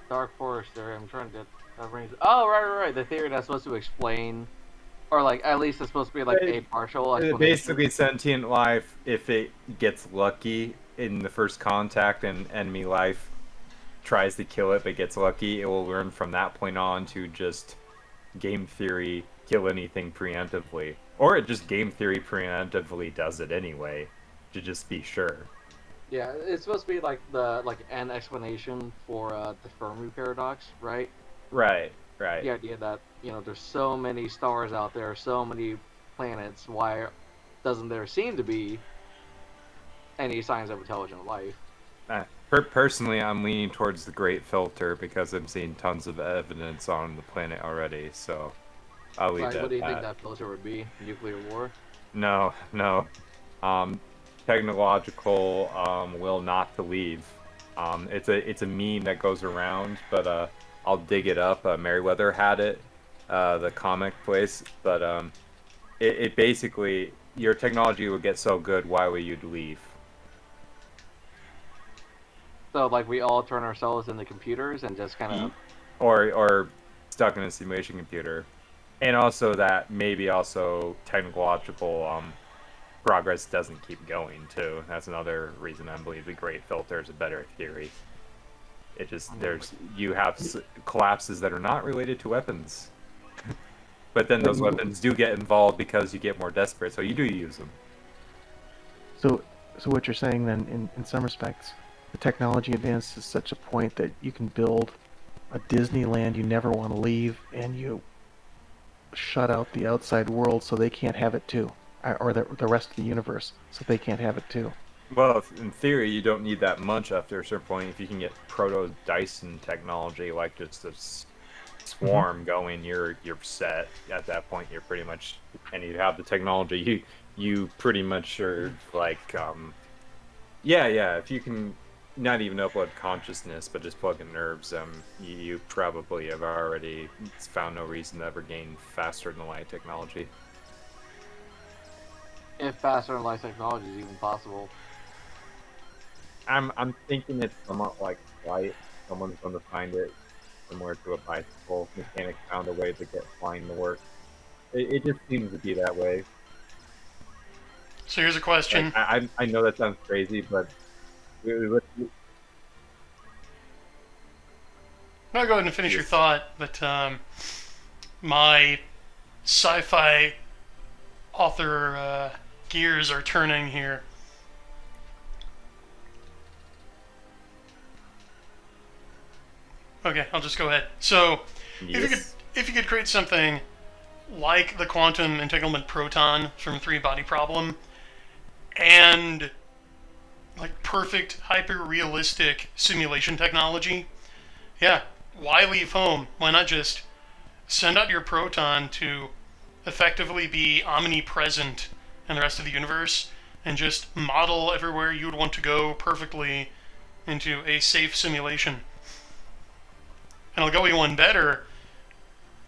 Dark Forest theory. I'm trying to get that rings. Oh, right. The theory that's supposed to explain, or like at least it's supposed to be like a partial explanation. basically sentient life, if it gets lucky in the first contact and enemy life tries to kill it but gets lucky, it will learn from that point on to just game theory kill anything preemptively, or it just game theory preemptively does it anyway to just be sure. Yeah, it's supposed to be like an explanation for the Fermi paradox, right? Right. The idea that there's so many stars out there, so many planets. Why doesn't there seem to be any signs of intelligent life? Personally, I'm leaning towards the Great Filter because I'm seeing tons of evidence on the planet already, so I'll leave Like, that what do you at think that. that filter would be? Nuclear war? No. Technological will not to leave. It's a meme that goes around, but I'll dig it up. Merriweather had it, the comic place, but it basically, your technology will get so good, why would you leave? So like we all turn ourselves into computers and just kind of Or stuck in a simulation computer. And also that maybe also technological progress doesn't keep going too. That's another reason I believe the Great Filter is a better theory. It just you have collapses that are not related to weapons, but then those weapons do get involved because you get more desperate, so you do use them. So what you're saying then, in some respects, the technology advances to such a point that you can build a Disneyland you never want to leave, and you shut out the outside world so they can't have it too, or the rest of the universe so they can't have it too. Well, in theory, you don't need that much after a certain point. If you can get proto-Dyson technology, like just a swarm going, you're set. At that point, you're pretty much, and you have the technology, you pretty much are like, if you can not even upload consciousness, but just plug in nerves, you probably have already found no reason to ever gain faster than light technology. if faster than light technology is even possible. I'm thinking it's somewhat like flight. Someone's going to find it similar to a bicycle. Mechanics found a way to get flying to work. It just seems to be that way. So here's a question. Like, I know that sounds crazy, but Now go ahead and finish your Yes. thought, but my sci-fi author gears are turning here. Okay, I'll just go ahead. So, Yes. if you could create something like the quantum entanglement proton from Three Body Problem, and like perfect hyper realistic simulation technology, yeah, why leave home? Why not just send out your proton to effectively be omnipresent in the rest of the universe and just model everywhere you would want to go perfectly into a safe simulation? And I'll go you one better.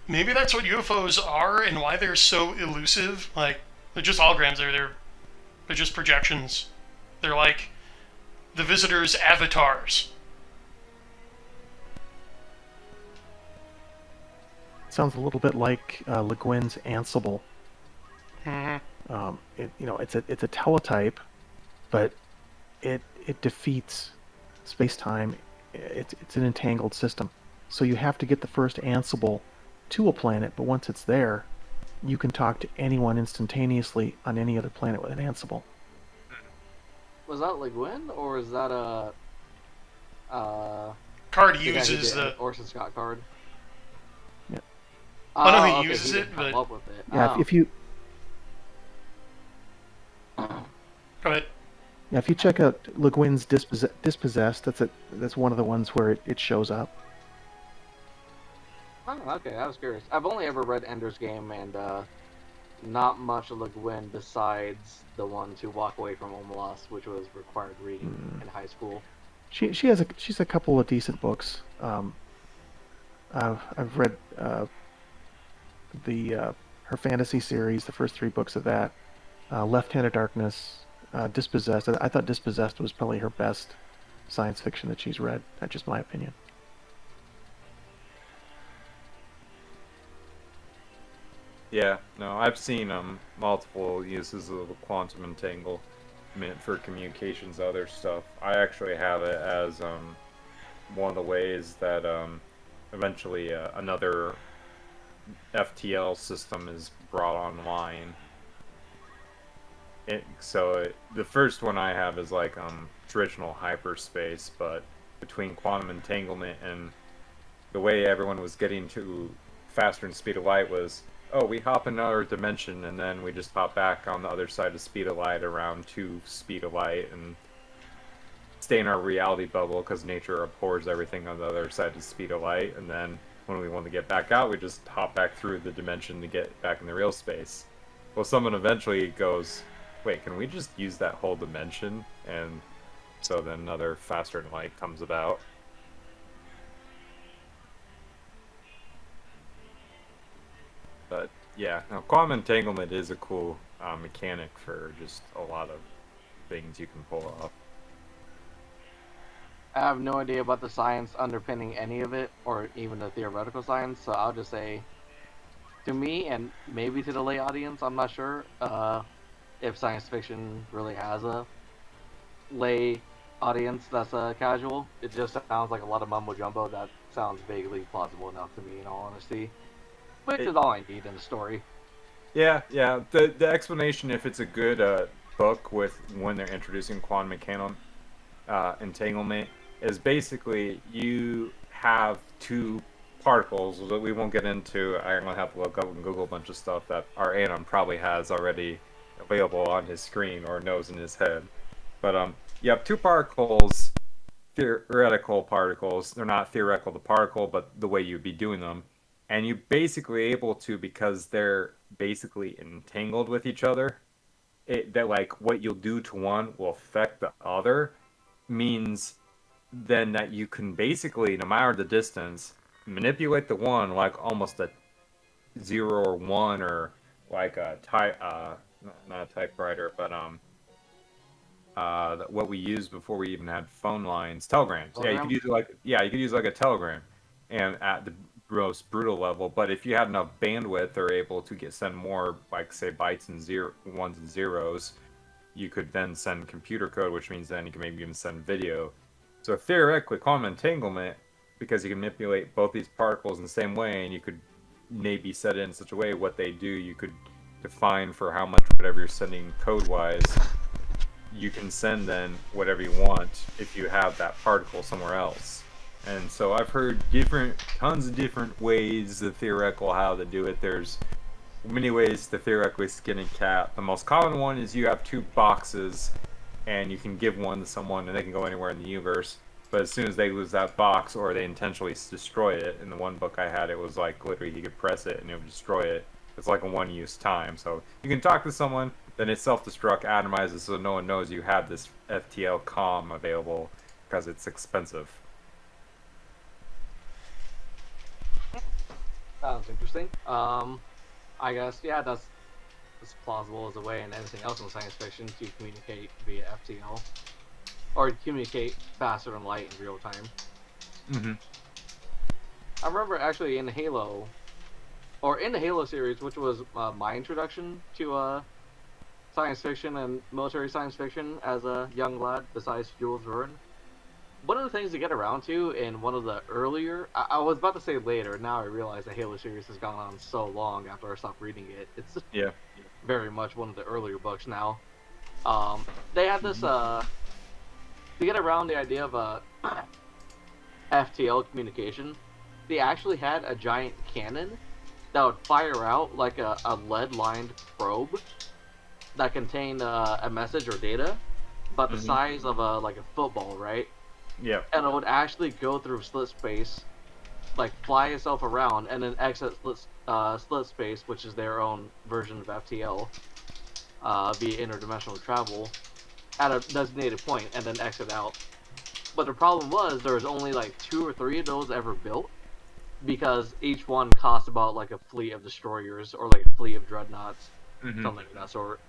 Maybe that's what UFOs are and why they're so elusive. Like, they're just holograms. They're just projections. They're like the visitors' avatars. Sounds a little bit like Le Guin's Ansible. Mm-hmm. It's a teletype, but it defeats space-time. It's an entangled system, so you have to get the first Ansible to a planet. But once it's there, you can talk to anyone instantaneously on any other planet with an Ansible. Was that Le Guin, or is that Card the guy who uses did the. Orson Scott Card? Yeah. I know he okay, uses it, didn't come but- up with it. Yeah, Oh. if you Go ahead. yeah, if you check out Le Guin's Dispossessed, that's one of the ones where it shows up. Oh, okay, I was curious. I've only ever read Ender's Game and not much of Le Guin besides the one to Walk Away from Omelas, which was required reading in high school. She's a couple of decent books. I've read her fantasy series, the first 3 books of that. Left-Handed Darkness, Dispossessed. I thought Dispossessed was probably her best science fiction that she's read. That's just my opinion. Yeah, no, I've seen multiple uses of the quantum entanglement for communications, other stuff. I actually have it as one of the ways that eventually another FTL system is brought online. The first one I have is like traditional hyperspace, but between quantum entanglement and the way everyone was getting to faster than speed of light was, oh, we hop in another dimension and then we just hop back on the other side of speed of light around 2 speed of light and stay in our reality bubble because nature abhors everything on the other side of the speed of light, and then when we want to get back out we just hop back through the dimension to get back in the real space. Well, someone eventually goes, wait, can we just use that whole dimension? And so then another faster than light comes about. But yeah, no, quantum entanglement is a cool mechanic for just a lot of things you can pull off. I have no idea about the science underpinning any of it, or even the theoretical science, so I'll just say, to me, and maybe to the lay audience, I'm not sure if science fiction really has a lay audience that's casual. It just sounds like a lot of mumbo-jumbo that sounds vaguely plausible enough to me, in all honesty. Which is all I need in a story. Yeah. The explanation, if it's a good book with when they're introducing quantum entanglement, is basically you have 2 particles that we won't get into. I'm gonna have to look up and Google a bunch of stuff that our Anon probably has already available on his screen or knows in his head. But you have 2 particles, theoretical particles. They're not theoretical the particle, but the way you'd be doing them. And you're basically able to, because they're basically entangled with each other, that like what you'll do to one will affect the other, means then that you can basically, no matter the distance, manipulate the one like almost a 0 or 1, or like a not a typewriter, but what we used before we even had phone lines, telegrams. Yeah, you could use like a telegram, and at the most brutal level. But if you had enough bandwidth, they're able to send more, like say bytes and ones and zeros. You could then send computer code, which means then you can maybe even send video. So theoretically, quantum entanglement because you can manipulate both these particles in the same way, and you could maybe set it in such a way what they do. You could define for how much whatever you're sending code-wise. You can send then whatever you want if you have that particle somewhere else. And so I've heard tons of different ways, the theoretical how to do it. There's many ways to theoretically skin a cat. The most common one is you have two boxes, and you can give one to someone, and they can go anywhere in the universe. But as soon as they lose that box, or they intentionally destroy it, in the one book I had, it was like literally he could press it and it would destroy it. It's like a one-use time. So you can talk to someone, then it self-destruct, atomizes, so no one knows you have this FTL comm available because it's expensive. Sounds interesting. I guess, yeah, that's plausible as a way in anything else in science fiction to communicate via FTL. Or communicate faster than light in real time. Mm-hmm. I remember actually in Halo, or in the Halo series, which was my introduction to science fiction and military science fiction as a young lad, besides Jules Verne. One of the things to get around to in one of the earlier, I was about to say later, now I realize the Halo series has gone on so long after I stopped reading it. It's very much one of the earlier books now. They had this, to get around the idea of FTL communication, they actually had a giant cannon that would fire out like a lead-lined probe that contained a message or data, about the size of a football, right? Yeah. And it would actually go through slit space, like fly itself around, and then exit slit space, which is their own version of FTL, via interdimensional travel, at a designated point, and then exit out. But the problem was there was only like 2 or 3 of those ever built, because each one cost about like a fleet of destroyers or like a fleet of dreadnoughts, something of that sort.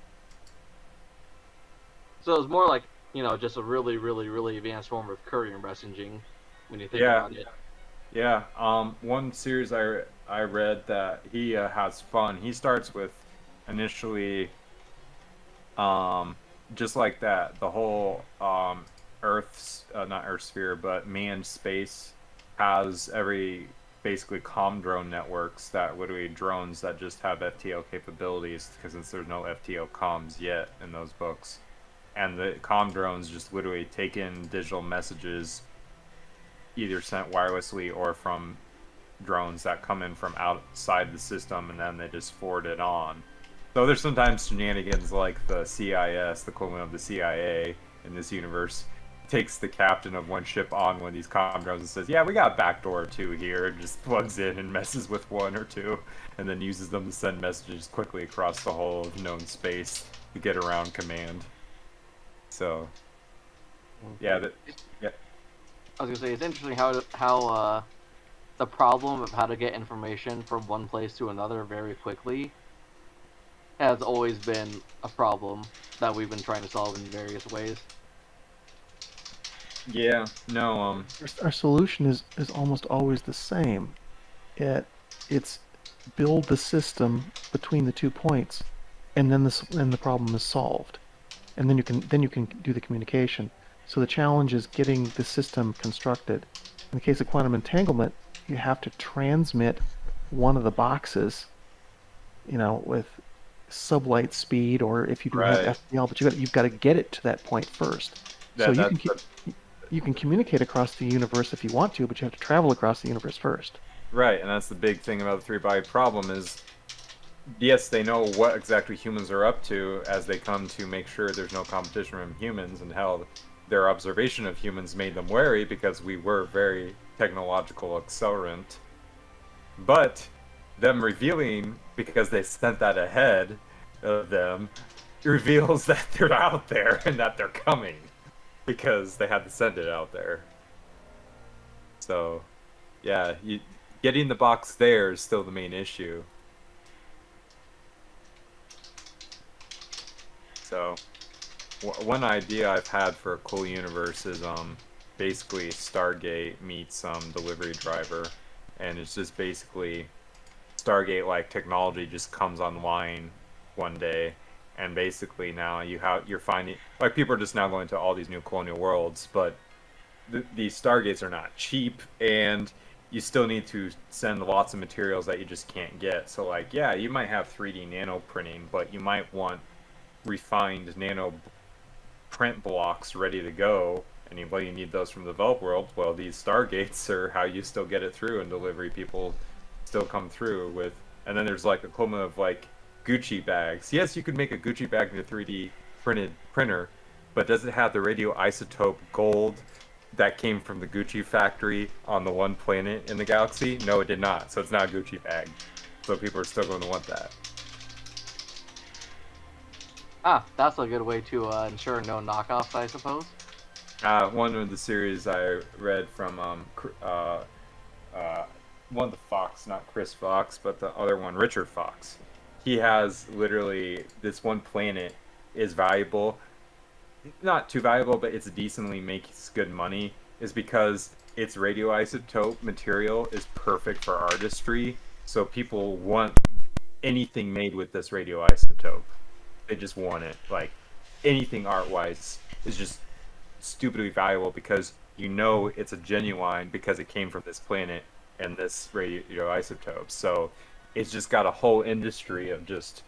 So it was more like, you know, just a really, really, really advanced form of courier messaging when you think about it. Yeah. One series I read that he has fun. He starts with initially, just like that. The whole Earth's not Earth sphere, but manned space has basically comm drone networks that literally drones that just have FTL capabilities, because since there's no FTL comms yet in those books. And the comm drones just literally take in digital messages, either sent wirelessly or from drones that come in from outside the system, and then they just forward it on. So there's sometimes shenanigans like the CIS, the equivalent of the CIA in this universe, takes the captain of one ship on one of these comm drones and says, yeah, we got a backdoor or 2 here, and just plugs in and messes with 1 or 2, and then uses them to send messages quickly across the whole of known space to get around command. So, yeah, I was gonna say, it's interesting how the problem of how to get information from one place to another very quickly has always been a problem that we've been trying to solve in various ways. Yeah, no, Our solution is almost always the same. It's build the system between the 2 points, and then the problem is solved. And then you can do the communication. So the challenge is getting the system constructed. In the case of quantum entanglement, you have to transmit one of the boxes, you know, with sublight speed, or if you do have FTL, but you've got to get it to that point first. You can communicate across the universe if you want to, but you have to travel across the universe first. Right, and that's the big thing about the 3-body problem is, yes, they know what exactly humans are up to as they come to make sure there's no competition from humans, and how their observation of humans made them wary because we were very technological accelerant. But them revealing, because they sent that ahead of them, reveals that they're out there and that they're coming, because they had to send it out there. So, yeah, getting the box there is still the main issue. So, one idea I've had for a cool universe is basically Stargate meets Delivery Driver, and it's just basically Stargate-like technology just comes online one day, and basically now you're finding, like, people are just now going to all these new colonial worlds, but these stargates are not cheap, and you still need to send lots of materials that you just can't get. So like, yeah, you might have 3D nano printing, but you might want refined nano print blocks ready to go. And you need those from the developed world. Well, these stargates are how you still get it through, and delivery people still come through with. And then there's like a equivalent of like Gucci bags. Yes, you could make a Gucci bag in a 3D printer, but does it have the radioisotope gold that came from the Gucci factory on the one planet in the galaxy? No, it did not. So it's not a Gucci bag. So people are still going to want that. That's a good way to ensure no knockoffs, I suppose. One of the series I read from one of the Fox, not Chris Fox, but the other one, Richard Fox. He has literally this one planet is valuable, not too valuable, but it's decently makes good money, is because its radioisotope material is perfect for artistry. So people want anything made with this radioisotope. They just want it. Like anything art-wise is just stupidly valuable because you know it's a genuine because it came from this planet and this radioisotope. So it's just got a whole industry of just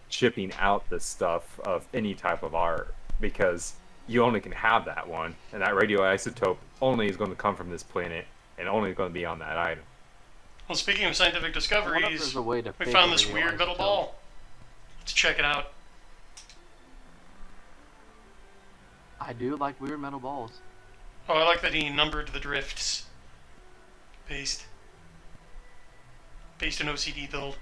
shipping out this stuff of any type of art because you only can have that one, and that radioisotope only is going to come from this planet and only going to be on that item. Well, speaking of scientific discoveries, we fake found a this weird metal radioisotope. ball. Let's check it out. I do like weird metal balls. Oh, I like that he numbered the drifts. Based in OCD build.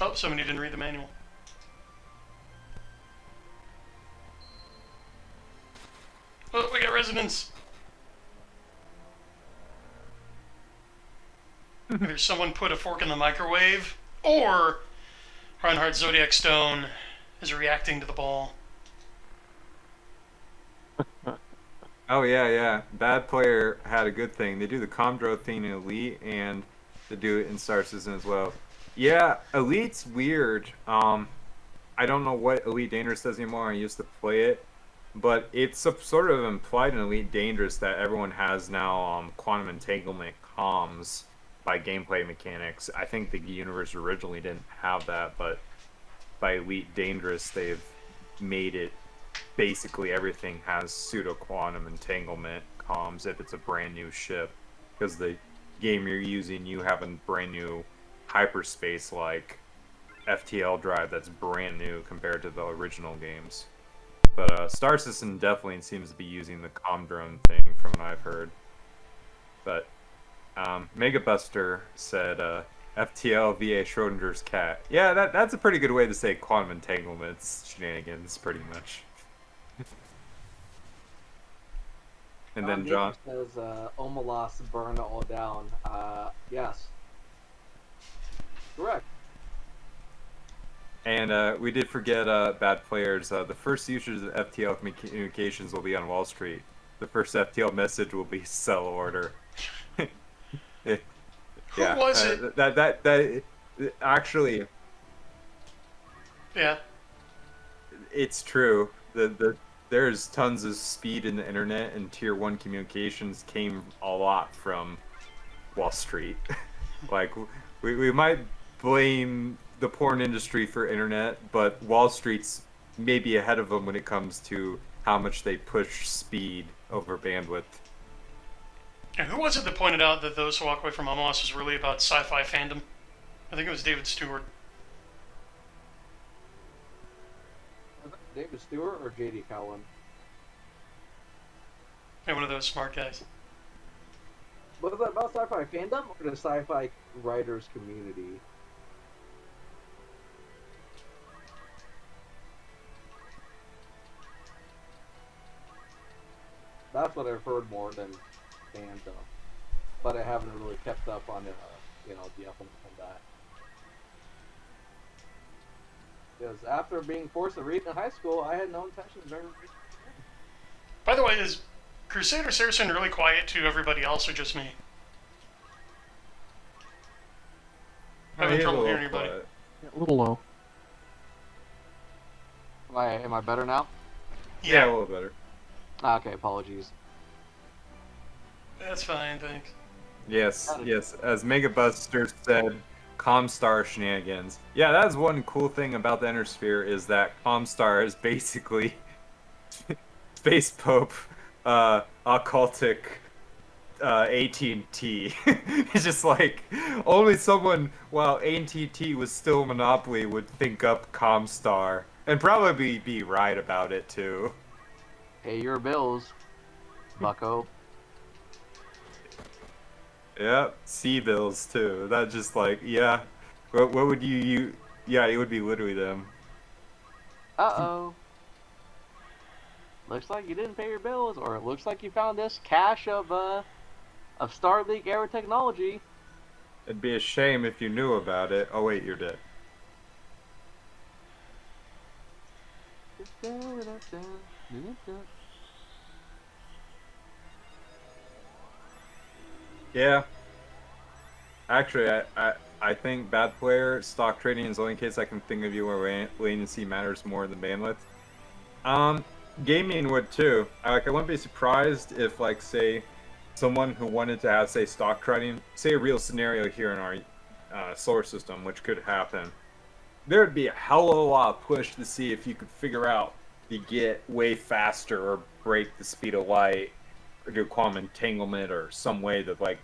Oh, somebody didn't read the manual. Oh, we got resonance. Either someone put a fork in the microwave, or Reinhardt's Zodiac Stone is reacting to the ball. Oh yeah. Bad Player had a good thing. They do the Comdro thing in Elite, and they do it in Star Citizen as well. Yeah, Elite's weird. I don't know what Elite Dangerous does anymore. I used to play it, but it's sort of implied in Elite Dangerous that everyone has now quantum entanglement comms by gameplay mechanics. I think the universe originally didn't have that, but by Elite Dangerous, they've made it basically everything has pseudo-quantum entanglement comms if it's a brand new ship. Because the game you're using, you have a brand new hyperspace-like FTL drive that's brand new compared to the original games. But Star Citizen definitely seems to be using the Comdrone thing from what I've heard. But Megabuster said FTL via Schrodinger's cat. Yeah, that's a pretty good way to say quantum entanglements shenanigans, pretty much. And then John says Omelas burn it all down. Yes. Correct. And we did forget Bad Players. The first users of FTL communications will be on Wall Street. The first FTL message will be sell order. Who was it? That actually, Yeah. it's true. There's tons of speed in the internet, and tier 1 communications came a lot from Wall Street. Like we might blame the porn industry for internet, but Wall Street's maybe ahead of them when it comes to how much they push speed over bandwidth. And who was it that pointed out that Those Who Walk Away from Amos was really about sci-fi fandom? I think it was David Stewart. David Stewart or J.D. Cowan? Yeah, one of those smart guys. Was that about sci-fi fandom or the sci-fi writers community? That's what I've heard more than fandom, but I haven't really kept up on the up on that. Because after being forced to read in high school, I had no intention of ever reading. By the way, is Crusader Saracen really quiet to everybody else or just me? I'm having trouble Halo, hearing anybody. but- A little low. Am I better now? Yeah, a little better. Okay, apologies. That's fine, thanks. Yes, yes. As Megabuster said, Comstar shenanigans. Yeah, that's one cool thing about the Inner Sphere is that Comstar is basically Space Pope, occultic, AT&T. It's just like only someone while AT&T was still monopoly would think up Comstar and probably be right about it too. Pay your bills, bucko. Yep, C-bills too. That just like, yeah. What would you yeah, it would be literally them. Uh-oh. Looks like you didn't pay your bills, or it looks like you found this cache of Starlink era technology. It'd be a shame if you knew about it. Oh wait, you're dead. Yeah. Actually, I think bad player stock trading is the only case I can think of you where latency matters more than bandwidth. Gaming would too. I wouldn't be surprised if, like, say, someone who wanted to have, say, stock trading, say a real scenario here in our solar system, which could happen. There would be a hell of a lot of push to see if you could figure out to get way faster or break the speed of light or do quantum entanglement or some way to, like,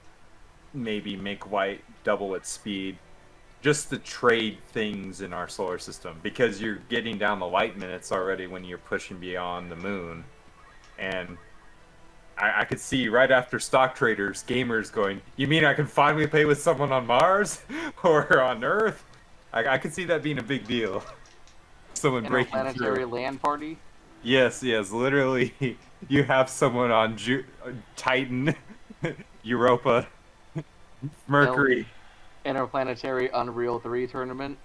maybe make light double its speed just to trade things in our solar system, because you're getting down the light minutes already when you're pushing beyond the moon. And I could see right after stock traders, gamers going, you mean I can finally play with someone on Mars or on Earth? I could see that being a big deal. Someone breaking Interplanetary through. land party. Yes, literally, you have someone on Titan, Europa, Mercury. Interplanetary Unreal 3 tournament.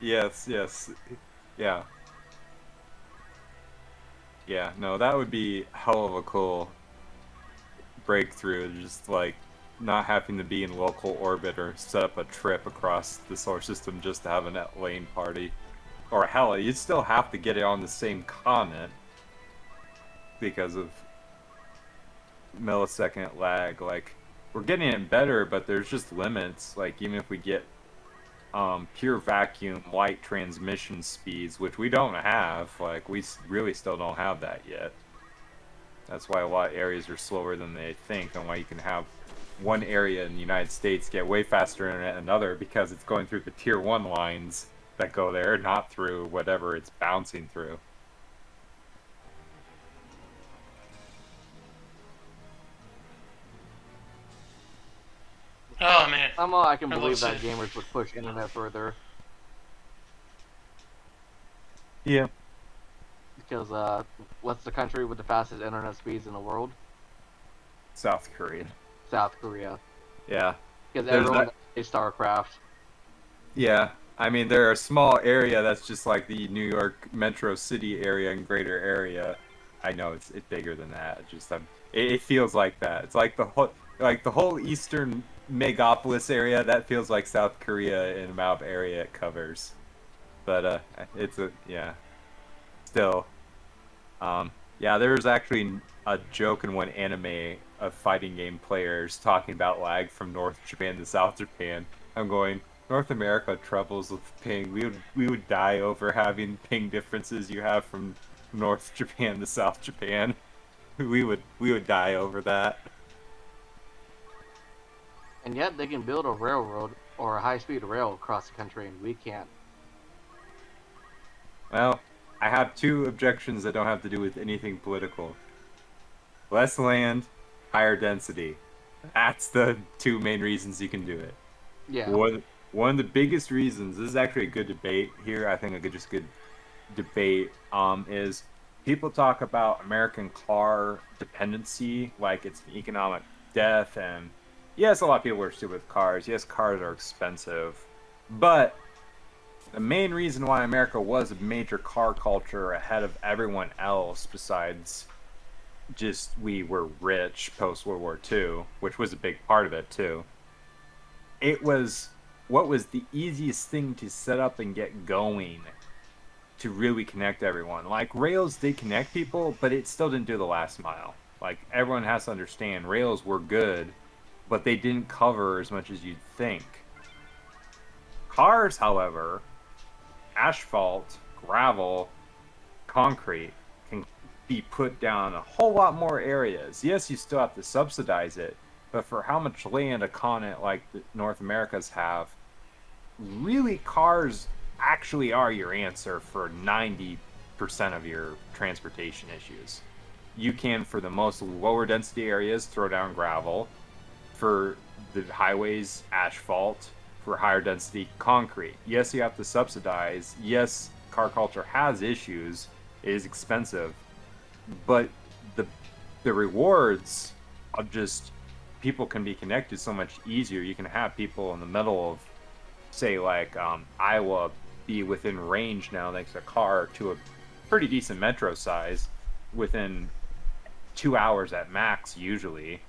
Yes, yeah. Yeah, no, that would be hell of a cool breakthrough, just like not having to be in local orbit or set up a trip across the solar system just to have a net lane party. Or hell, you'd still have to get it on the same continent because of millisecond lag. Like, we're getting it better, but there's just limits. Like, even if we get pure vacuum light transmission speeds, which we don't have, like, we really still don't have that yet. That's why a lot of areas are slower than they think, and why you can have one area in the United States get way faster internet than another, because it's going through the tier 1 lines that go there, not through whatever it's bouncing through. Oh man. Somehow I can I believe love that Civ. gamers would push internet further. Yeah. Because, what's the country with the fastest internet speeds in the world? South Korea. South Korea. Yeah. Because There's everyone that- plays StarCraft. Yeah. I mean, they're a small area that's just like the New York metro city area and greater area. I know it's bigger than that. Just it feels like that. It's like the whole eastern megapolis area. That feels like South Korea in the amount of area it covers. But yeah. Still, yeah. There was actually a joke in one anime of fighting game players talking about lag from North Japan to South Japan. I'm going, North America troubles with ping. We would die over having ping differences you have from North Japan to South Japan. We would die over that. And yet they can build a railroad or a high-speed rail across the country, and we can't. Well, I have two objections that don't have to do with anything political. Less land, higher density. That's the two main reasons you can do it. Yeah. One of the biggest reasons, this is actually a good debate here, I think a good debate, is people talk about American car dependency, like it's an economic death, and yes, a lot of people are stupid with cars. Yes, cars are expensive, but the main reason why America was a major car culture ahead of everyone else, besides just we were rich post World War II, which was a big part of it too. It was what was the easiest thing to set up and get going to really connect everyone. Like, Rails did connect people, but it still didn't do the last mile. Like, everyone has to understand, Rails were good, but they didn't cover as much as you'd think. Cars, however, asphalt, gravel, concrete can be put down a whole lot more areas. Yes, you still have to subsidize it, but for how much land a continent like the North Americas have, really cars actually are your answer for 90% of your transportation issues. You can, for the most lower density areas, throw down gravel. For the highways, asphalt. For higher density, concrete. Yes, you have to subsidize. Yes, car culture has issues. It is expensive. But the rewards of just people can be connected so much easier. You can have people in the middle of, say, like Iowa, be within range now thanks to a car to a pretty decent metro size within 2 hours at max usually,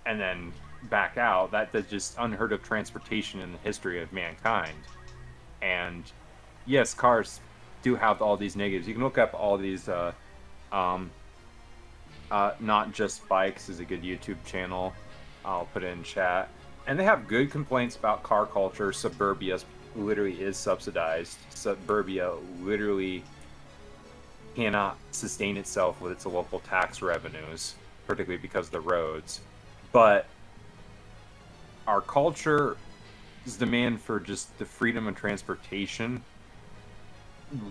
and then back out. That's just unheard of transportation in the history of mankind. And yes, cars do have all these negatives. You can look up all these Not Just Bikes is a good YouTube channel. I'll put it in chat. And they have good complaints about car culture. Suburbia literally is subsidized. Suburbia literally cannot sustain itself with its local tax revenues, particularly because of the roads. But our culture's demand for just the freedom of transportation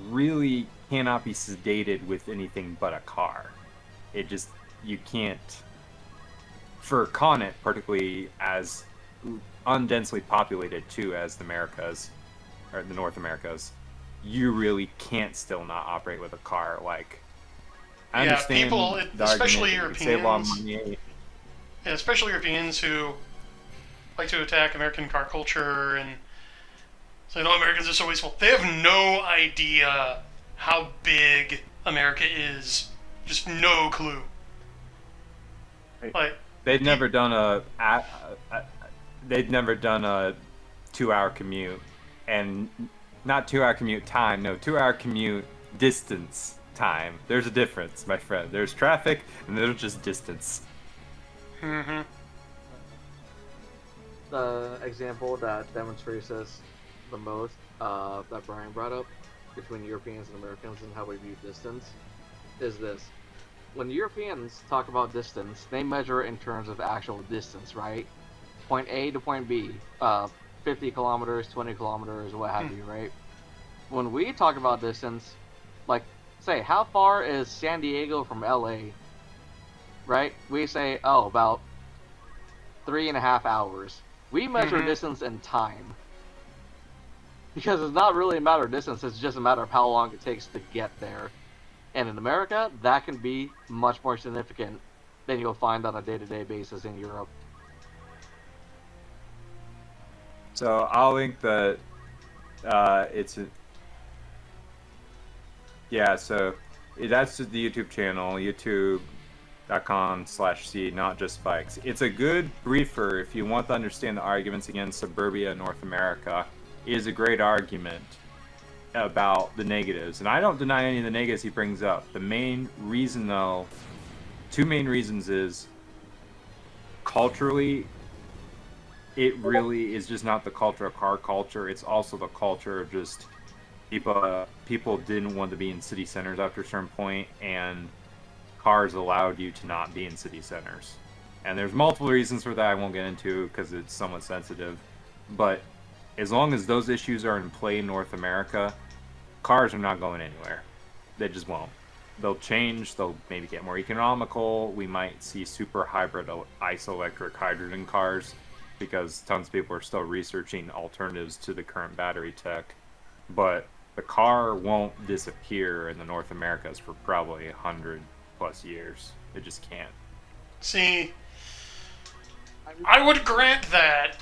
really cannot be sedated with anything but a car. It just, you can't. For a continent, particularly as undensely populated too as the Americas, or the North Americas, you really can't still not operate with a car. Like, I understand people, the especially argument that you save a lot of Europeans, money. yeah, especially Europeans who like to attack American car culture and say, no, Americans are so wasteful. They have no idea how big America is. Just no clue. Like, They'd never done they'd never done a 2-hour commute, and not 2-hour commute time. No, 2-hour commute distance time. There's a difference, my friend. There's traffic, and there's just distance. mm-hmm. The example that demonstrates this the most, that Brian brought up, between Europeans and Americans and how we view distance, is this. When Europeans talk about distance, they measure it in terms of actual distance, right? Point A to point B, 50 kilometers, 20 kilometers, what have you, right? When we talk about distance, like, say, how far is San Diego from LA, right? We say, oh, about 3.5 hours. We measure distance in time. Because it's not really a matter of distance, it's just a matter of how long it takes to get there. And in America, that can be much more significant than you'll find on a day-to-day basis in Europe. So I'll link the so that's the YouTube channel, youtube.com/c Not Just Bikes. It's a good briefer if you want to understand the arguments against suburbia in North America. It is a great argument about the negatives, and I don't deny any of the negatives he brings up. The main reason, though, two main reasons is culturally, it really is just not the culture of car culture. It's also the culture of just people didn't want to be in city centers after a certain point, and cars allowed you to not be in city centers. And there's multiple reasons for that I won't get into because it's somewhat sensitive. But as long as those issues are in play in North America, cars are not going anywhere. They just won't. They'll change. They'll maybe get more economical. We might see super hybrid isoelectric hydrogen cars because tons of people are still researching alternatives to the current battery tech. But the car won't disappear in the North Americas for probably 100+ years. It just can't. See, I would grant that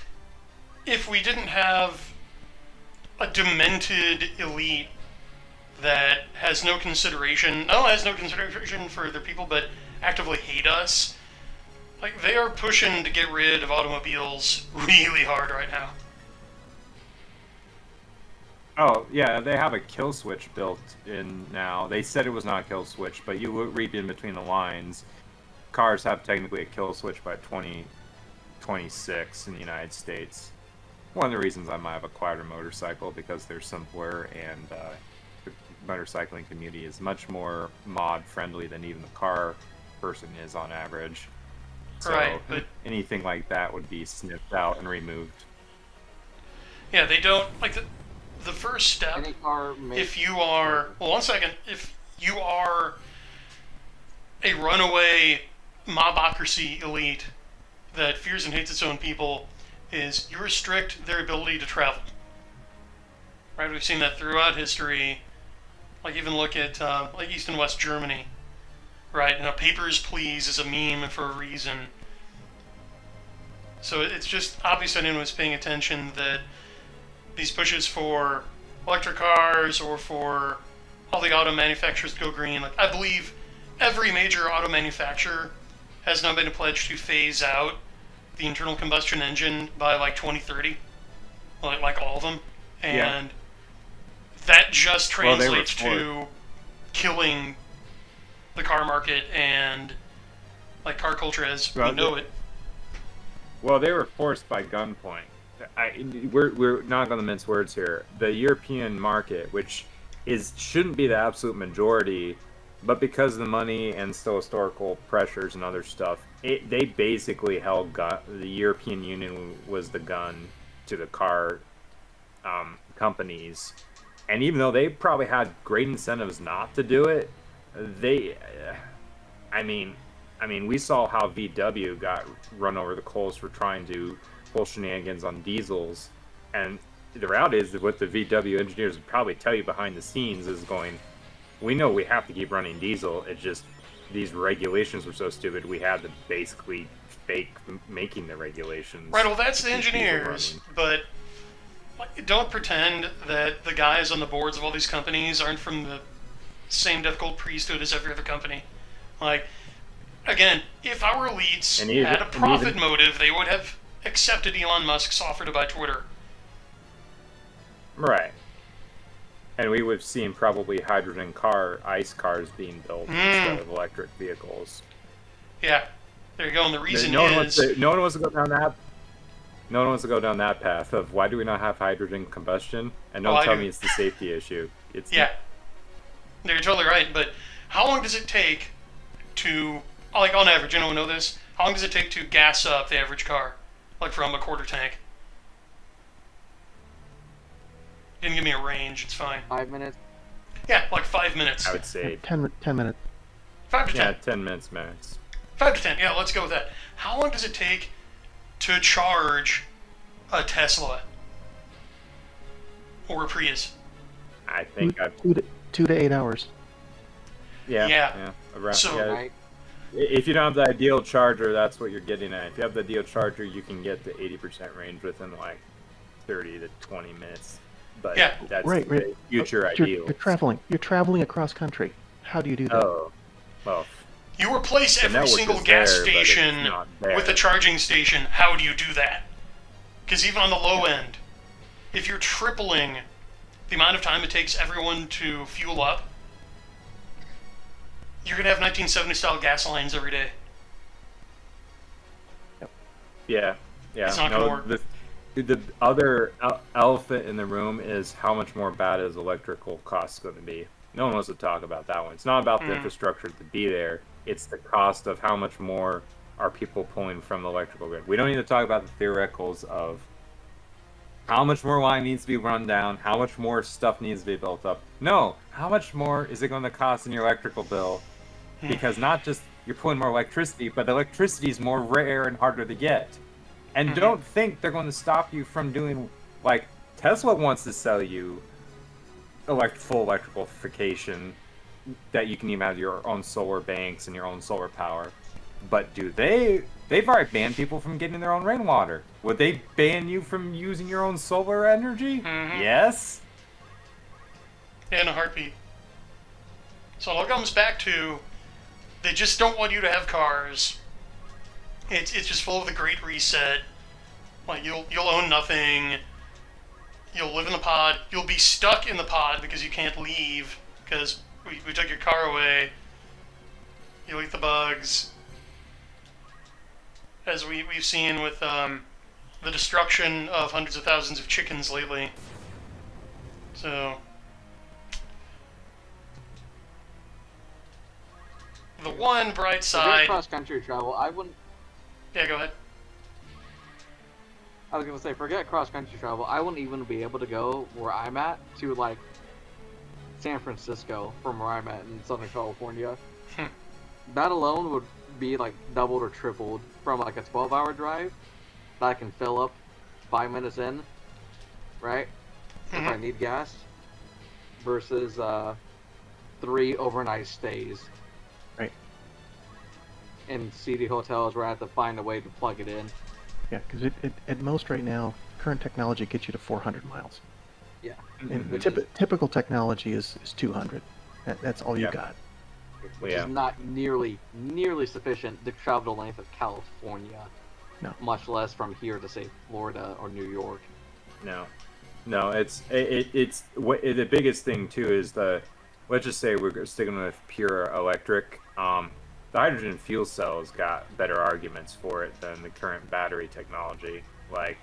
if we didn't have a demented elite that has no consideration, not only has no consideration for other people, but actively hate us. Like, they are pushing to get rid of automobiles really hard right now. Oh, yeah, they have a kill switch built in now. They said it was not a kill switch, but you would read in between the lines. Cars have technically a kill switch by 2026 in the United States. One of the reasons I might have acquired a motorcycle, because they're simpler, and the motorcycling community is much more mod-friendly than even the car person is on average. So Right, but anything like that would be sniffed out and removed. yeah, they don't like the first step. Any car makes If you are, well, one second, if you are a runaway mobocracy elite that fears and hates its own people, is you restrict their ability to travel. Right, we've seen that throughout history. Like even look at like East and West Germany. Right, Papers, Please is a meme for a reason. So it's just obvious anyone was paying attention that these pushes for electric cars or for all the auto manufacturers to go green. Like I believe every major auto manufacturer has now made a pledge to phase out the internal combustion engine by like 2030, like all of them, and that just translates to killing the car market and like car culture as we know it. Well, they were forced by gunpoint. We're not going to mince words here. The European market, which shouldn't be the absolute majority, but because of the money and still historical pressures and other stuff, they basically held the European Union was the gun to the car companies, and even though they probably had great incentives not to do it, we saw how VW got run over the coals for trying to pull shenanigans on diesels, and the reality is that what the VW engineers would probably tell you behind the scenes is going, we know we have to keep running diesel, it's just these regulations were so stupid we had to basically fake making the regulations. Right, well that's the engineers, but don't pretend that the guys on the boards of all these companies aren't from the same difficult priesthood as every other company. Like, again, if our elites had a profit motive, they would have accepted Elon Musk's offer to buy Twitter. Right. And we would have seen probably hydrogen ICE cars being built instead of electric vehicles. Yeah, there you go. And the reason no one wants to go down that. No one wants to go down that path of why do we not have hydrogen combustion? And don't tell me it's the safety issue. Yeah, you're totally right. But how long does it take to, like on average, anyone know this? How long does it take to gas up the average car, like from a quarter tank? Didn't give me a range. It's fine. 5 minutes. Yeah, like 5 minutes. I would say 10 minutes. 5 to 10. Yeah, 10 minutes max. 5 to 10. Yeah, let's go with that. How long does it take to charge a Tesla or a Prius? I think 2 to 8 hours. Yeah. Around, So, Right. If you don't have the ideal charger, that's what you're getting at. If you have the ideal charger, you can get the 80% range within like 30 to 20 minutes. But Yeah. that's Right. the future ideal. You're traveling across country. How do you do that? Oh, well, you replace every network single is gas there, but it's station not there. with a charging station. How do you do that? Because even on the low end, if you're tripling the amount of time it takes everyone to fuel up, you're going to have 1970 style gas lines every day. Yeah. It's not gonna work. The other elephant in the room is how much more bad is electrical costs going to be. No one wants to talk about that one. It's not about the infrastructure to be there. It's the cost of how much more are people pulling from the electrical grid. We don't need to talk about the theoreticals of how much more line needs to be run down, how much more stuff needs to be built up. No, how much more is it going to cost in your electrical bill? Because not just you're pulling more electricity, but the electricity is more rare and harder to get. And don't think they're going to stop you from doing, like, Tesla wants to sell you full electrification, that you can even have your own solar banks and your own solar power. But they've already banned people from getting their own rainwater. Would they ban you from using your own solar energy? Yes. Yeah, in a heartbeat. So it all comes back to, they just don't want you to have cars. It's just full of the Great Reset. Like you'll own nothing. You'll live in the pod. You'll be stuck in the pod because you can't leave because we took your car away. You'll eat the bugs. As we've seen with the destruction of hundreds of thousands of chickens lately. So, the one bright side... cross-country travel, I wouldn't... Yeah, go ahead. I was gonna say, forget cross-country travel. I wouldn't even be able to go where I'm at to, like, San Francisco from where I'm at in Southern California. That alone would be, like, doubled or tripled from, like, a 12-hour drive that I can fill up 5 minutes in, right? If I need gas, versus 3 overnight stays. Right. In seedy hotels where I have to find a way to plug it in. Yeah, because at most right now, current technology gets you to 400 miles. Yeah. And typical technology is 200. That's all you got. Which is not nearly sufficient to travel the length of California. No. Much less from here to, say, Florida or New York. No, it's the biggest thing too is let's just say we're sticking with pure electric. The hydrogen fuel cells got better arguments for it than the current battery technology. Like,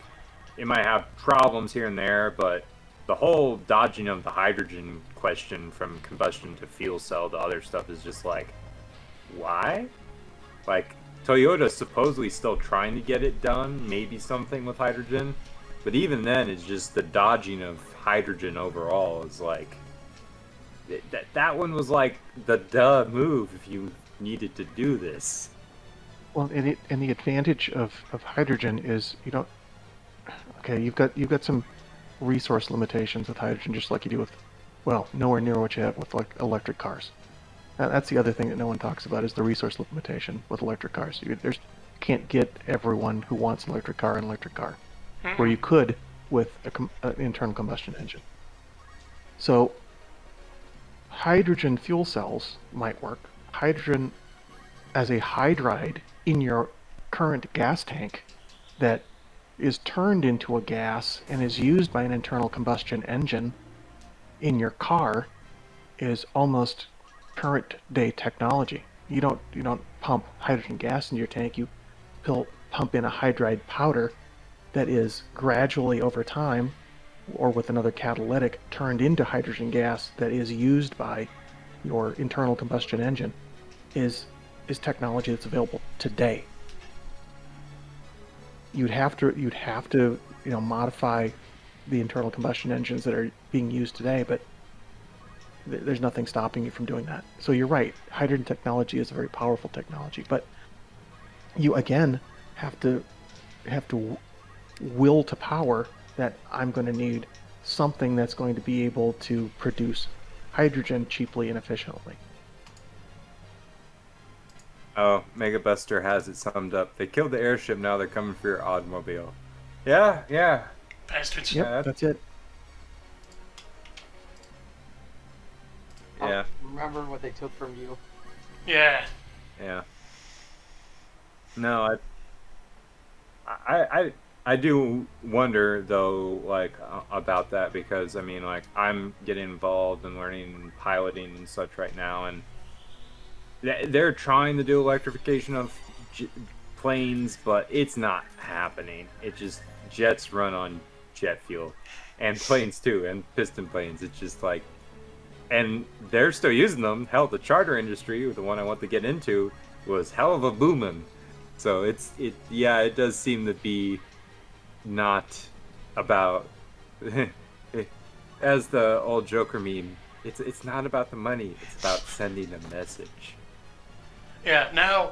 it might have problems here and there, but the whole dodging of the hydrogen question from combustion to fuel cell to other stuff is just like, why? Like, Toyota's supposedly still trying to get it done, maybe something with hydrogen. But even then, it's just the dodging of hydrogen overall is like... That one was like the duh move if you needed to do this. Well, and the advantage of hydrogen is you don't... Okay, you've got some resource limitations with hydrogen, just like you do with... Well, nowhere near what you have with like electric cars. That's the other thing that no one talks about is the resource limitation with electric cars. You can't get everyone who wants an electric car an electric car. Where you could with an internal combustion engine. So, hydrogen fuel cells might work. Hydrogen as a hydride in your current gas tank that is turned into a gas and is used by an internal combustion engine in your car is almost current day technology. You don't pump hydrogen gas into your tank. You pump in a hydride powder that is gradually over time, or with another catalytic, turned into hydrogen gas that is used by your internal combustion engine, is technology that's available today. You'd have to modify the internal combustion engines that are being used today, but there's nothing stopping you from doing that. So you're right, hydrogen technology is a very powerful technology, but you again have to will to power that I'm going to need something that's going to be able to produce hydrogen cheaply and efficiently. Oh, Mega Buster has it summed up. They killed the airship, now they're coming for your automobile. Yeah. Bastards. Yep, that's it. Yeah. Remember what they took from you. Yeah. No, I do wonder though, like about that because I mean, like I'm getting involved in learning and piloting and such right now, and they're trying to do electrification of planes, but it's not happening. It just jets run on jet fuel, and planes too, and piston planes. It's just like, and they're still using them. Hell, the charter industry, the one I want to get into, was hell of a booming. So it does seem to be not about, as the old Joker meme, it's not about the money, it's about sending a message. Yeah, now,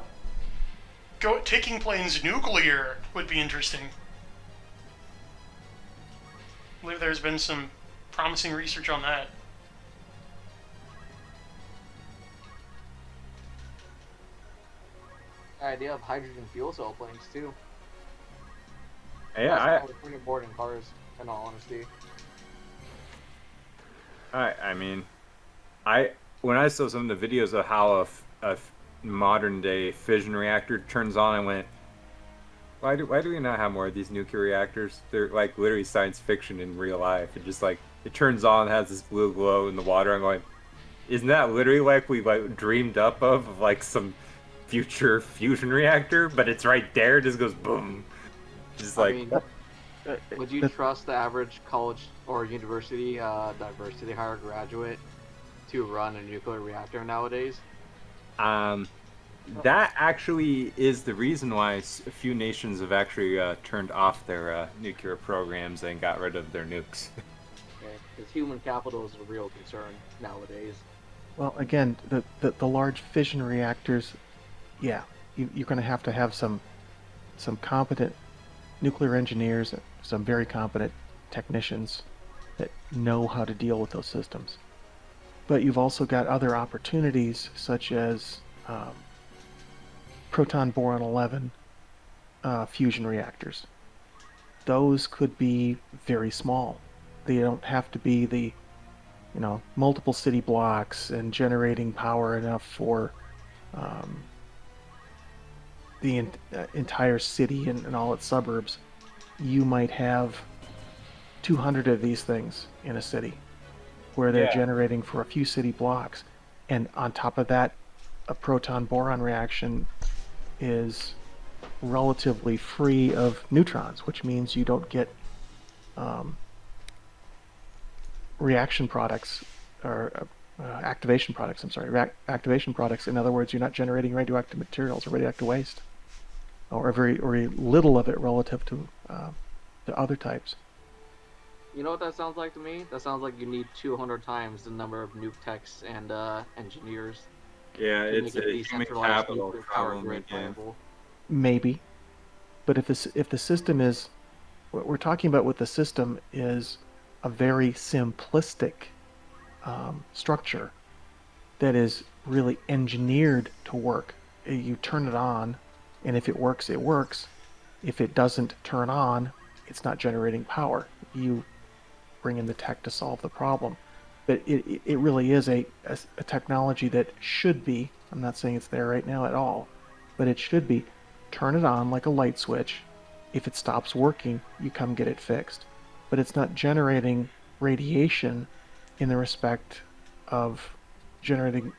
taking planes nuclear would be interesting. I believe there's been some promising research on that. Idea of hydrogen fuel cell planes too. Yeah, That's pretty bored in cars, in all honesty. I mean, when I saw some of the videos of how a modern day fission reactor turns on, I went, Why do we not have more of these nuclear reactors? They're like literally science fiction in real life. It just like it turns on, has this blue glow in the water. I'm going, isn't that literally like we like dreamed up of like some future fusion reactor? But it's right there. It just goes boom. Just I like mean, would you that- trust the average college or university diversity hire graduate to run a nuclear reactor nowadays? um, that actually is the reason why a few nations have actually turned off their nuclear programs and got rid of their nukes. Because human capital is a real concern nowadays. Well, again, the large fission reactors, yeah, you're going to have some competent nuclear engineers, some very competent technicians that know how to deal with those systems. But you've also got other opportunities such as proton boron 11 fusion reactors. Those could be very small. They don't have to be the multiple city blocks and generating power enough for the entire city and all its suburbs. You might have 200 of these things in a city where they're Yeah. generating for a few city blocks. And on top of that, a proton boron reaction is relatively free of neutrons, which means you don't get reaction products or activation products. I'm sorry, activation products. In other words, you're not generating radioactive materials or radioactive waste, or very little of it relative to the other types. You know what that sounds like to me? That sounds like you need 200 times the number of nuke techs and engineers Yeah, to it's make a a human decentralized capital nuclear power problem grid again. viable. Maybe, but if the system is what we're talking about with the system is a very simplistic structure that is really engineered to work. You turn it on, and if it works, it works. If it doesn't turn on, it's not generating power. You bring in the tech to solve the problem. But it really is a technology that should be, I'm not saying it's there right now at all, but it should be, turn it on like a light switch. If it stops working, you come get it fixed. But it's not generating radiation in the respect of generating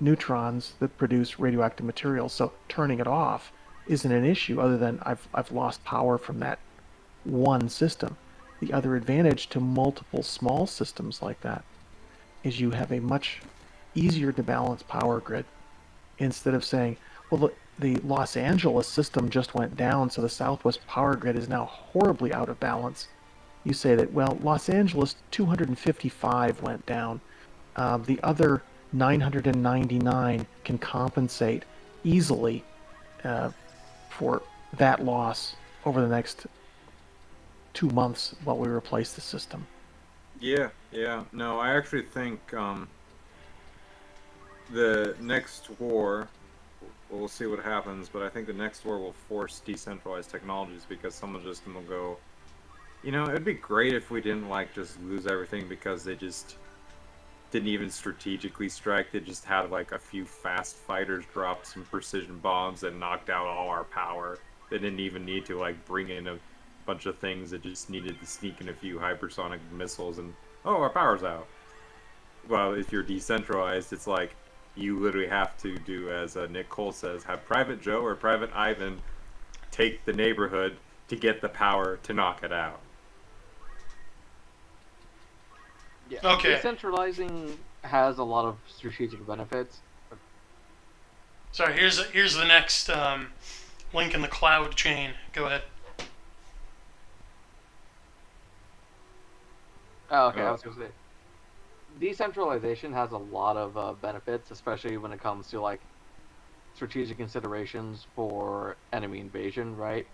neutrons that produce radioactive materials. So turning it off isn't an issue other than I've lost power from that one system. The other advantage to multiple small systems like that is you have a much easier to balance power grid. Instead of saying, well, the Los Angeles system just went down, so the Southwest power grid is now horribly out of balance. You say that, well, Los Angeles 255 went down. The other 999 can compensate easily for that loss over the next 2 months while we replace the system. Yeah, no, I actually think the next war, we'll see what happens, but I think the next war will force decentralized technologies because someone's just gonna go, it'd be great if we didn't like just lose everything because they just didn't even strategically strike. They just had like a few fast fighters drop some precision bombs that knocked out all our power. They didn't even need to like bring in a bunch of things that just needed to sneak in a few hypersonic missiles and our power's out. Well, if you're decentralized, it's like you literally have to do as Nick Cole says, have Private Joe or Private Ivan take the neighborhood to get the power to knock it out. Yeah. Okay. Decentralizing has a lot of strategic benefits. Sorry, here's the next link in the cloud chain. Go ahead. Oh, okay, I was going to say. Decentralization has a lot of benefits, especially when it comes to like strategic considerations for enemy invasion, right?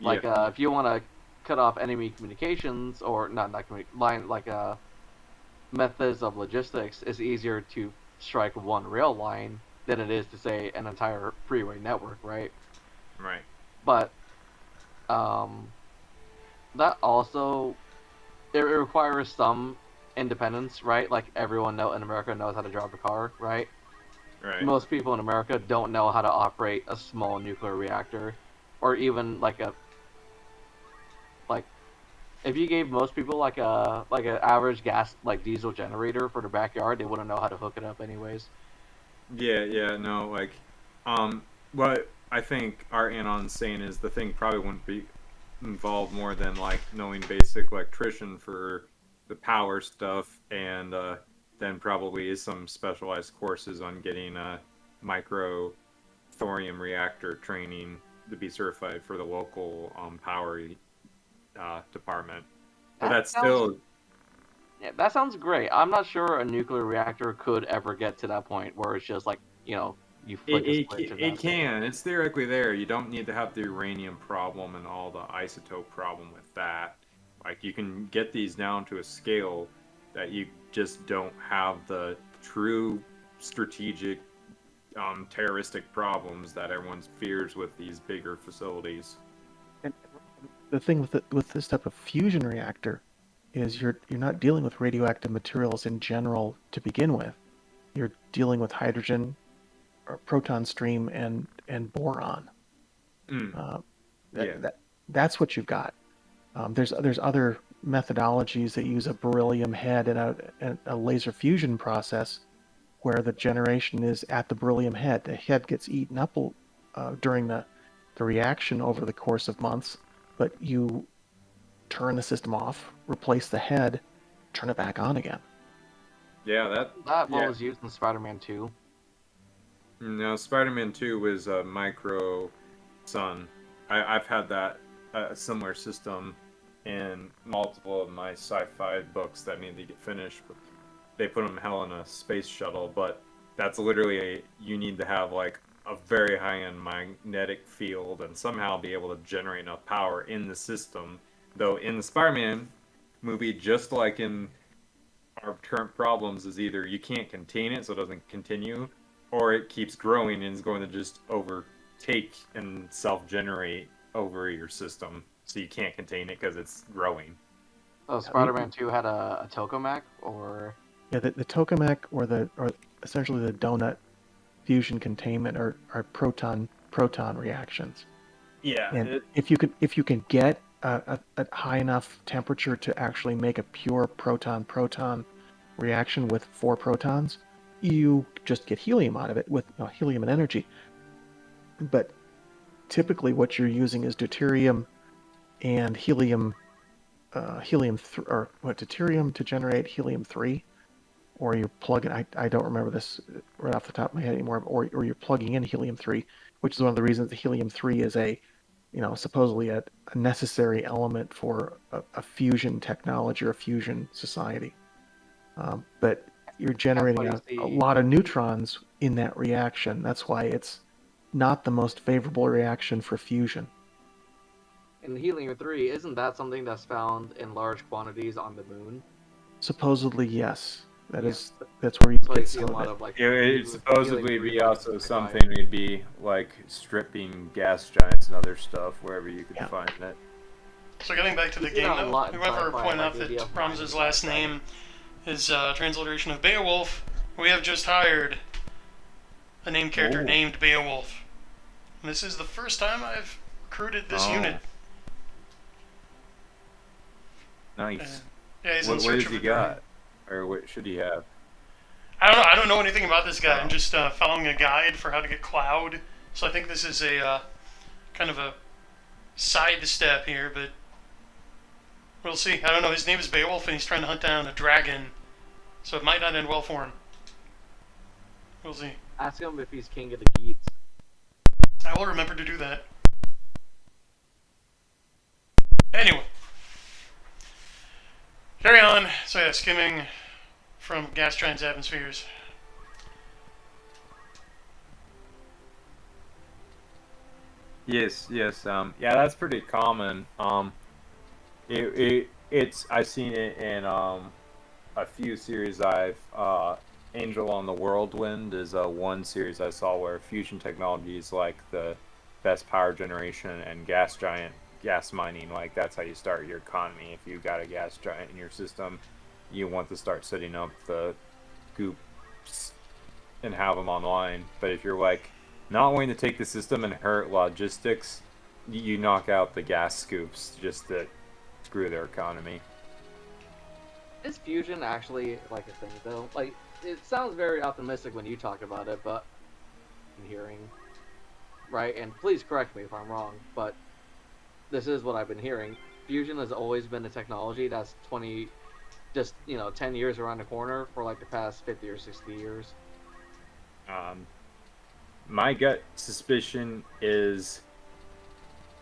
Like Yeah. if you want to cut off enemy communications or not line like methods of logistics, it's easier to strike one rail line than it is to say an entire freeway network, right? Right. But that also it requires some independence, right? Like everyone in America knows how to drive a car, right? Right. Most people in America don't know how to operate a small nuclear reactor or even like if you gave most people like an average gas like diesel generator for their backyard, they wouldn't know how to hook it up anyways. Yeah, no, like, what I think our Anon's saying is the thing probably wouldn't be involved more than like knowing basic electrician for the power stuff, and then probably some specialized courses on getting a micro thorium reactor training to be certified for the local power department. But That that's sounds still Yeah, that sounds great. I'm not sure a nuclear reactor could ever get to that point where it's just like, you flick a switch and it that's can. It's theoretically there. You don't need to have the uranium problem and all the isotope problem with that. Like, you can get these down to a scale that you just don't have the true strategic terroristic problems that everyone fears with these bigger facilities. And the thing with this type of fusion reactor is you're not dealing with radioactive materials in general to begin with. You're dealing with hydrogen, or proton stream, and boron. Yeah. That's what you've got. There's other methodologies that use a beryllium head and a laser fusion process where the generation is at the beryllium head. The head gets eaten up during the reaction over the course of months, but you turn the system off, replace the head, turn it back on again. Yeah, what was used in Spider-Man 2. No, Spider-Man 2 was a micro sun. I've had that similar system in multiple of my sci-fi books that need to get finished. But they put them hell in a space shuttle, but that's literally you need to have like a very high-end magnetic field and somehow be able to generate enough power in the system. Though in the Spider-Man movie, just like in our current problems, is either you can't contain it so it doesn't continue, or it keeps growing and is going to just overtake and self-generate over your system, so you can't contain it because it's growing. So Spider-Man 2 had a tokamak, or Yeah, the tokamak or essentially the donut fusion containment are proton reactions. Yeah, And if you can get a high enough temperature to actually make a pure proton reaction with 4 protons, you just get helium out of it with helium and energy. But typically what you're using is deuterium and helium, deuterium to generate helium-3, or you're plugging, I don't remember this right off the top of my head anymore, or you're plugging in helium-3, which is one of the reasons the helium-3 is supposedly a necessary element for a fusion technology or a fusion society. But you're generating a lot of neutrons in that reaction. That's why it's not the most favorable reaction for fusion. in helium-3, isn't that something that's found in large quantities on the moon? Supposedly, yes. That's where you So I get see a some lot of of like. it'd supposedly helium-3 be also like, something you'd be like stripping gas giants and other stuff wherever you could find it. So getting back to the You see game, that a though, lot in whoever sci-fi, pointed like out that ADF Ramses' mining last and stuff. name is transliteration of Beowulf, we have just hired a named character named Beowulf. And this is the first time I've recruited this unit. Nice. Yeah, he's in What search has of he a drone. got? Or what should he have? I don't know anything about this guy. I'm just following a guide for how to get Cloud. So I think this is a kind of a side step here, but we'll see. I don't know. His name is Beowulf, and he's trying to hunt down a dragon. So it might not end well for him. We'll see. Ask him if he's king of the Geeks. I will remember to do that. Anyway. Carry on. So yeah, skimming from gas giants' atmospheres. Yes. Yeah, that's pretty common. It's I've seen it in a few series. Angel on the Whirlwind is one series I saw where fusion technology is like the best power generation, and gas giant gas mining, like that's how you start your economy. If you got a gas giant in your system, you want to start setting up the goops and have them online. But if you're like not wanting to take the system and hurt logistics, you knock out the gas scoops just to screw their economy. Is fusion actually like a thing though? Like, it sounds very optimistic when you talk about it, but I'm hearing, right? And please correct me if I'm wrong, but this is what I've been hearing. Fusion has always been a technology that's 10 years around the corner for like the past 50 or 60 years. My gut suspicion is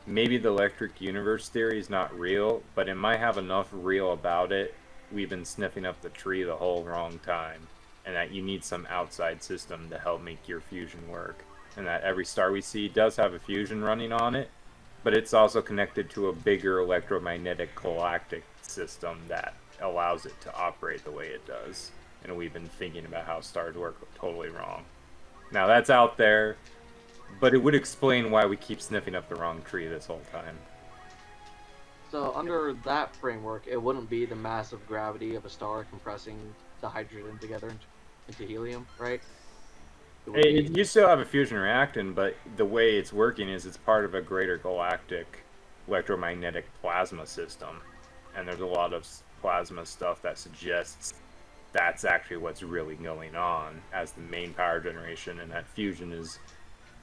maybe the electric universe theory is not real, but it might have enough real about it. We've been sniffing up the tree the whole wrong time, and that you need some outside system to help make your fusion work. And that every star we see does have a fusion running on it, but it's also connected to a bigger electromagnetic galactic system that allows it to operate the way it does. And we've been thinking about how stars work totally wrong. Now that's out there, but it would explain why we keep sniffing up the wrong tree this whole time. So under that framework, it wouldn't be the massive gravity of a star compressing the hydrogen together into helium, right? You still have a fusion reactant, but the way it's working is it's part of a greater galactic electromagnetic plasma system. And there's a lot of plasma stuff that suggests that's actually what's really going on as the main power generation, and that fusion is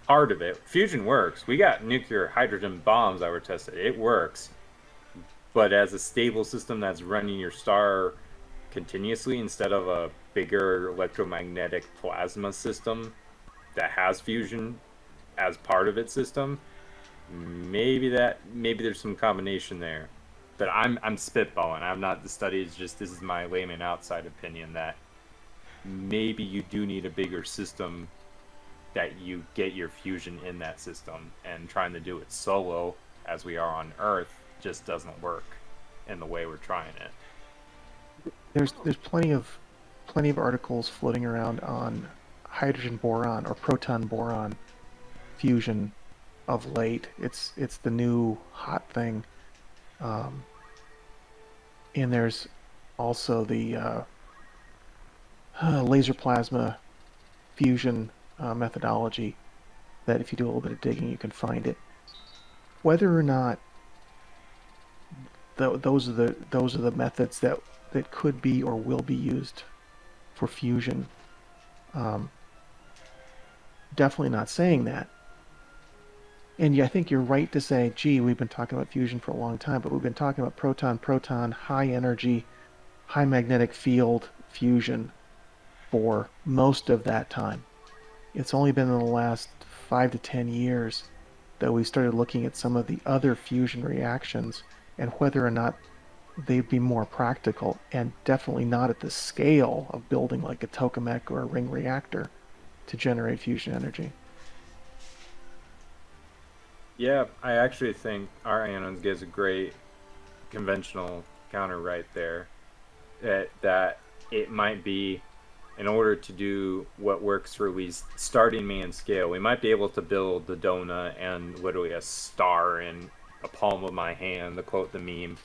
part of it. Fusion works. We got nuclear hydrogen bombs that were tested. It works. But as a stable system that's running your star continuously instead of a bigger electromagnetic plasma system that has fusion as part of its system, maybe there's some combination there. But I'm spitballing. I'm not the study. It's just this is my layman outside opinion that maybe you do need a bigger system that you get your fusion in that system, and trying to do it solo as we are on Earth just doesn't work in the way we're trying it. There's plenty of articles floating around on hydrogen boron or proton boron fusion of late. It's the new hot thing. And there's also the laser plasma fusion methodology that if you do a little bit of digging you can find it. Whether or not those are the methods that could be or will be used for fusion, definitely not saying that. And yeah, I think you're right to say, gee, we've been talking about fusion for a long time, but we've been talking about proton, high energy, high magnetic field fusion for most of that time. It's only been in the last 5 to 10 years that we started looking at some of the other fusion reactions and whether or not they'd be more practical, and definitely not at the scale of building like a tokamak or a ring reactor to generate fusion energy. Yeah, I actually think our Anons gives a great conventional counter right there. That it might be, in order to do what works for at least starting man scale, we might be able to build the donut and literally a star in a palm of my hand, to quote the meme.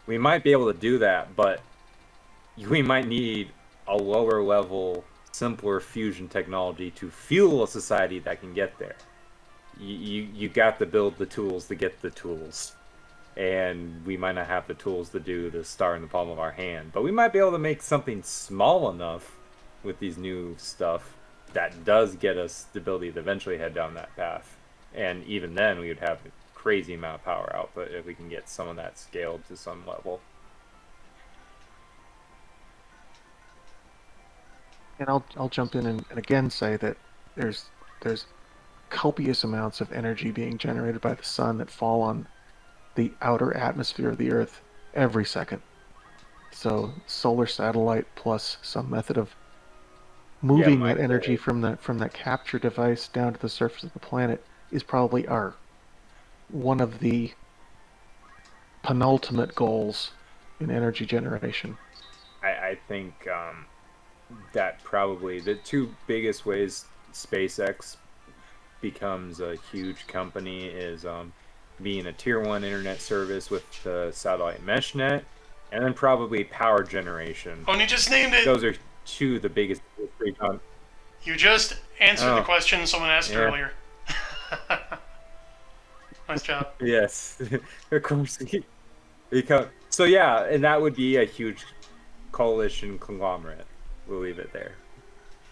We might be able to do that, but we might need a lower level, simpler fusion technology to fuel a society that can get there. You got to build the tools to get the tools, and we might not have the tools to do the star in the palm of our hand, but we might be able to make something small enough with these new stuff that does get us the ability to eventually head down that path. And even then we would have a crazy amount of power output if we can get some of that scaled to some level. And I'll jump in and again say that there's copious amounts of energy being generated by the sun that fall on the outer atmosphere of the Earth every second. So solar satellite plus some method of moving that energy from that capture device down to the surface of the planet is probably one of the penultimate goals in energy generation. I think that probably the two biggest ways SpaceX becomes a huge company is being a tier 1 internet service with the satellite mesh net, and then probably power generation. Oh, and you just named it! Those are two of the biggest. You just answered the question someone asked earlier. Nice job. Yes, of course. So yeah, and that would be a huge coalition conglomerate. We'll leave it there.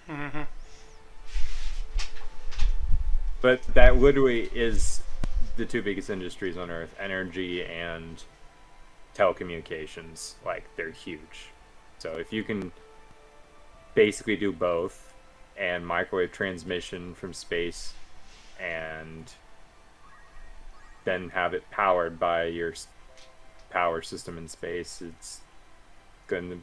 Mm-hmm. But that literally is the two biggest industries on Earth: energy and telecommunications. Like, they're huge. So if you can basically do both, and microwave transmission from space, and then have it powered by your power system in space, it's going to,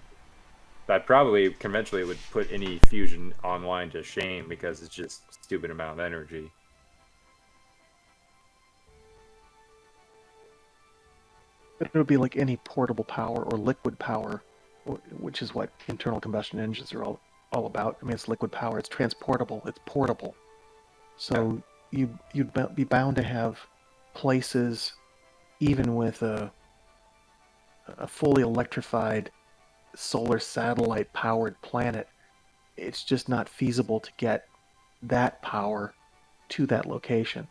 that probably conventionally would put any fusion online to shame, because it's just a stupid amount of energy. It would be like any portable power or liquid power, which is what internal combustion engines are all about. I mean, it's liquid power. It's transportable. It's portable. So you'd be bound to have places, even with a fully electrified solar satellite powered planet, it's just not feasible to get that power to that location.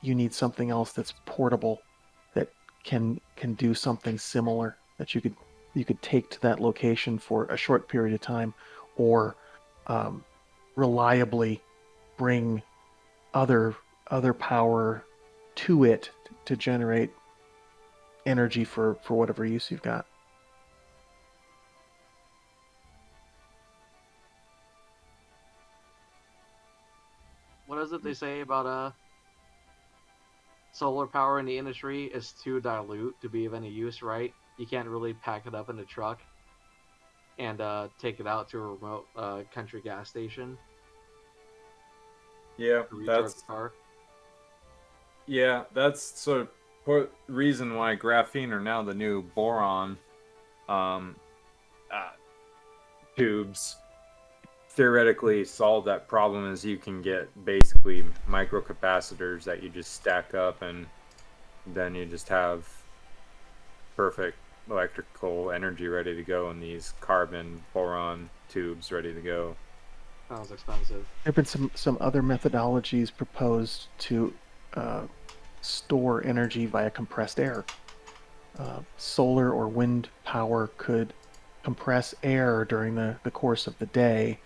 You need something else that's portable, that can do something similar, that you could take to that location for a short period of time, or reliably bring other power to it to generate energy for whatever use you've got. What is it they say about solar power in the industry is too dilute to be of any use, right? You can't really pack it up in a truck and take it out to a remote country gas station Yeah, to recharge the car. that's sort of reason why graphene are now the new boron tubes. Theoretically solve that problem, is you can get basically microcapacitors that you just stack up, and then you just have perfect electrical energy ready to go in these carbon boron tubes ready to go. Sounds expensive. There have been some other methodologies proposed to store energy via compressed air. Solar or wind power could compress air during the course of the day,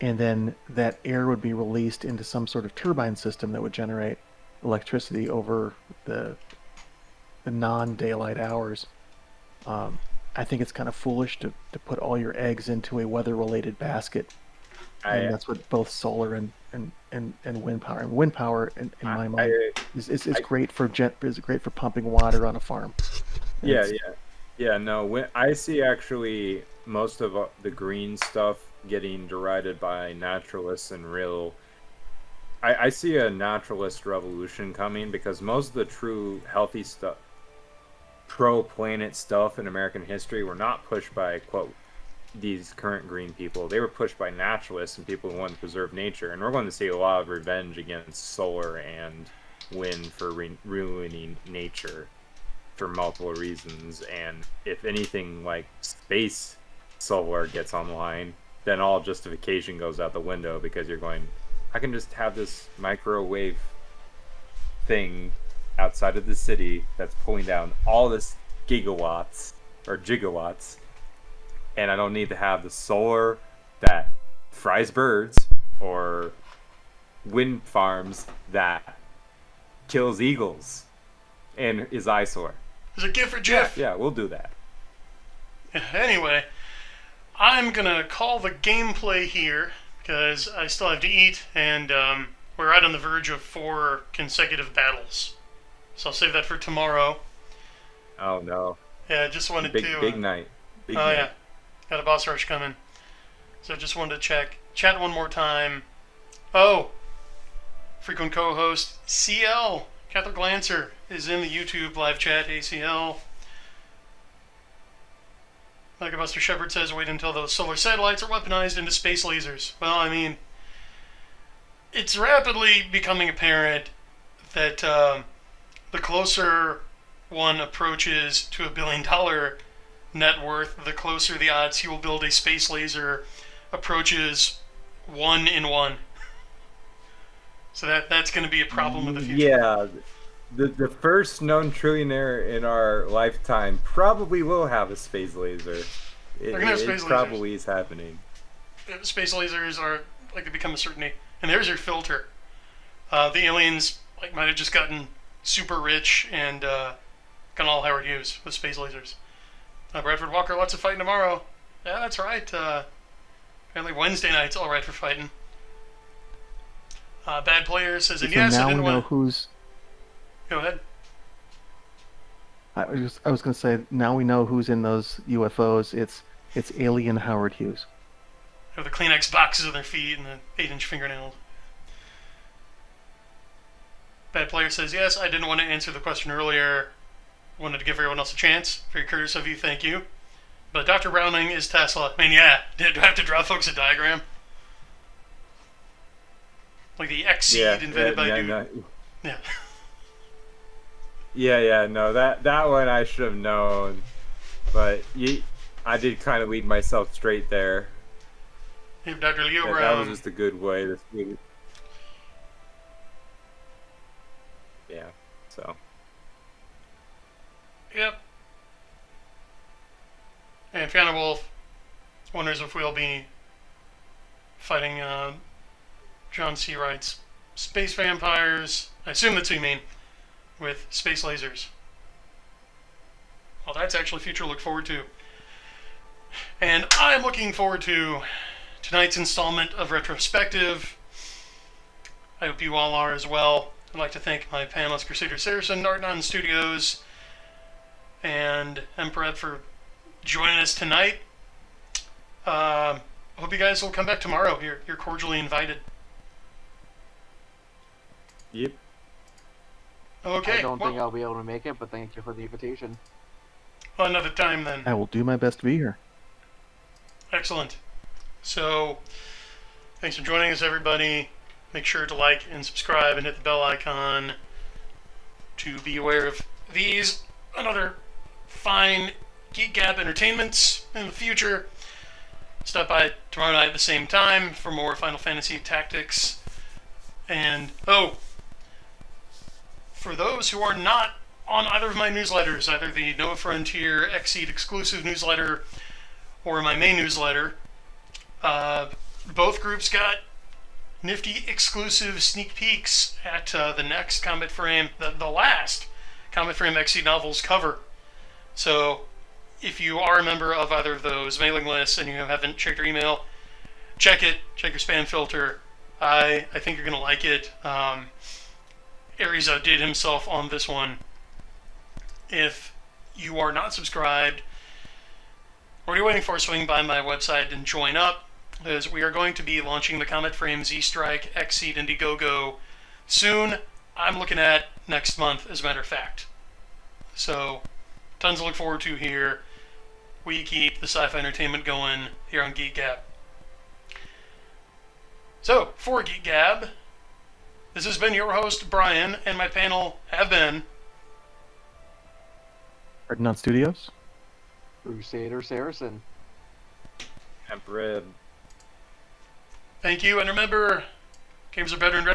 and then that air would be released into some sort of turbine system that would generate electricity over the non-daylight hours. I think it's kind of foolish to put all your eggs into a weather-related basket, and that's what both solar and wind power. And wind power, in my mind, is great for great for pumping water on a farm. No, I see actually most of the green stuff getting derided by naturalists and real. I see a naturalist revolution coming, because most of the true healthy stuff, pro-planet stuff in American history, were not pushed by, quote, these current green people. They were pushed by naturalists and people who want to preserve nature. And we're going to see a lot of revenge against solar and wind for ruining nature for multiple reasons. And if anything like space solar gets online, then all justification goes out the window, because you're going, I can just have this microwave thing outside of the city that's pulling down all this gigawatts or gigawatts, and I don't need to have the solar that fries birds or wind farms that kills eagles and is eyesore. Is it gift for Jeff? Yeah, we'll do that. Anyway, I'm gonna call the gameplay here, because I still have to eat, and we're right on the verge of 4 consecutive battles. So I'll save that for tomorrow. Oh no. Yeah, I just wanted to... Big night. Big night. Yeah. Got a boss rush coming. So just wanted to chat one more time. Oh! Frequent co-host CL, Catholic Lancer, is in the YouTube live chat. ACL. Like Buster Shepard says, wait until those solar satellites are weaponized into space lasers. Well, I mean, it's rapidly becoming apparent that the closer one approaches to $1 billion net worth, the closer the odds he will build a space laser approaches 1 in 1. So that's going to be a problem in the future. Yeah, the first known trillionaire in our lifetime probably will have a space laser. They're gonna have space lasers. Probably is happening. Space lasers are like to become a certainty. And there's your filter. The aliens like might have just gotten super rich and gone all Howard Hughes with space lasers. Bradford Walker, lots of fighting tomorrow. Yeah, that's right. Apparently Wednesday night's all right for fighting. Bad Player says, and So yes, I now we didn't know want. who's. Go ahead. I was going to say, now we know who's in those UFOs. It's alien Howard Hughes. With the Kleenex boxes on their feet and the 8-inch fingernails. Bad Player says, yes, I didn't want to answer the question earlier. Wanted to give everyone else a chance. Very courteous of you, thank you. But Dr. Browning is Tesla. I mean, yeah, do I have to draw folks a diagram? Like the X seed invented by dude. No. Yeah. Yeah, no, that one I should have known, but I did kind of lead myself straight there. You have Dr. Leo That Brown. was just a good way to. Yeah, so. Yep. And Fiona Wolf wonders if we'll be fighting John C. Wright's space vampires. I assume that's what you mean, with space lasers. Well, that's actually future to look forward to. And I'm looking forward to tonight's installment of Retro-Spective. I hope you all are as well. I'd like to thank my panelists, Crusader Saracen, Artnon Studios, and Emperor for joining us tonight. Hope you guys will come back tomorrow. You're cordially invited. Yep. Okay. I don't think I'll be able to make it, but thank you for the invitation. Well, another time then. I will do my best to be here. Excellent. So, thanks for joining us, everybody. Make sure to like and subscribe and hit the bell icon to be aware of these and other fine Geek Gab entertainments in the future. Stop by tomorrow night at the same time for more Final Fantasy Tactics. And, for those who are not on either of my newsletters, either the Nova Frontier Exceed exclusive newsletter or my main newsletter, both groups got nifty exclusive sneak peeks at the next Comet Frame, the last Comet Frame Exceed novels cover. So, if you are a member of either of those mailing lists and you haven't checked your email, check it. Check your spam filter. I think you're going to like it. Aries outdid himself on this one. If you are not subscribed, what are you waiting for? Swing by my website and join up, as we are going to be launching the Comet Frame Z-Strike, Exceed, Indiegogo soon. I'm looking at next month, as a matter of fact. So, tons to look forward to here. We keep the sci-fi entertainment going here on Geek Gab. So, for Geek Gab, this has been your host, Brian, and my panel have been Artnon Studios. Crusader Saracen. Emperor. Thank you, and remember, games are better in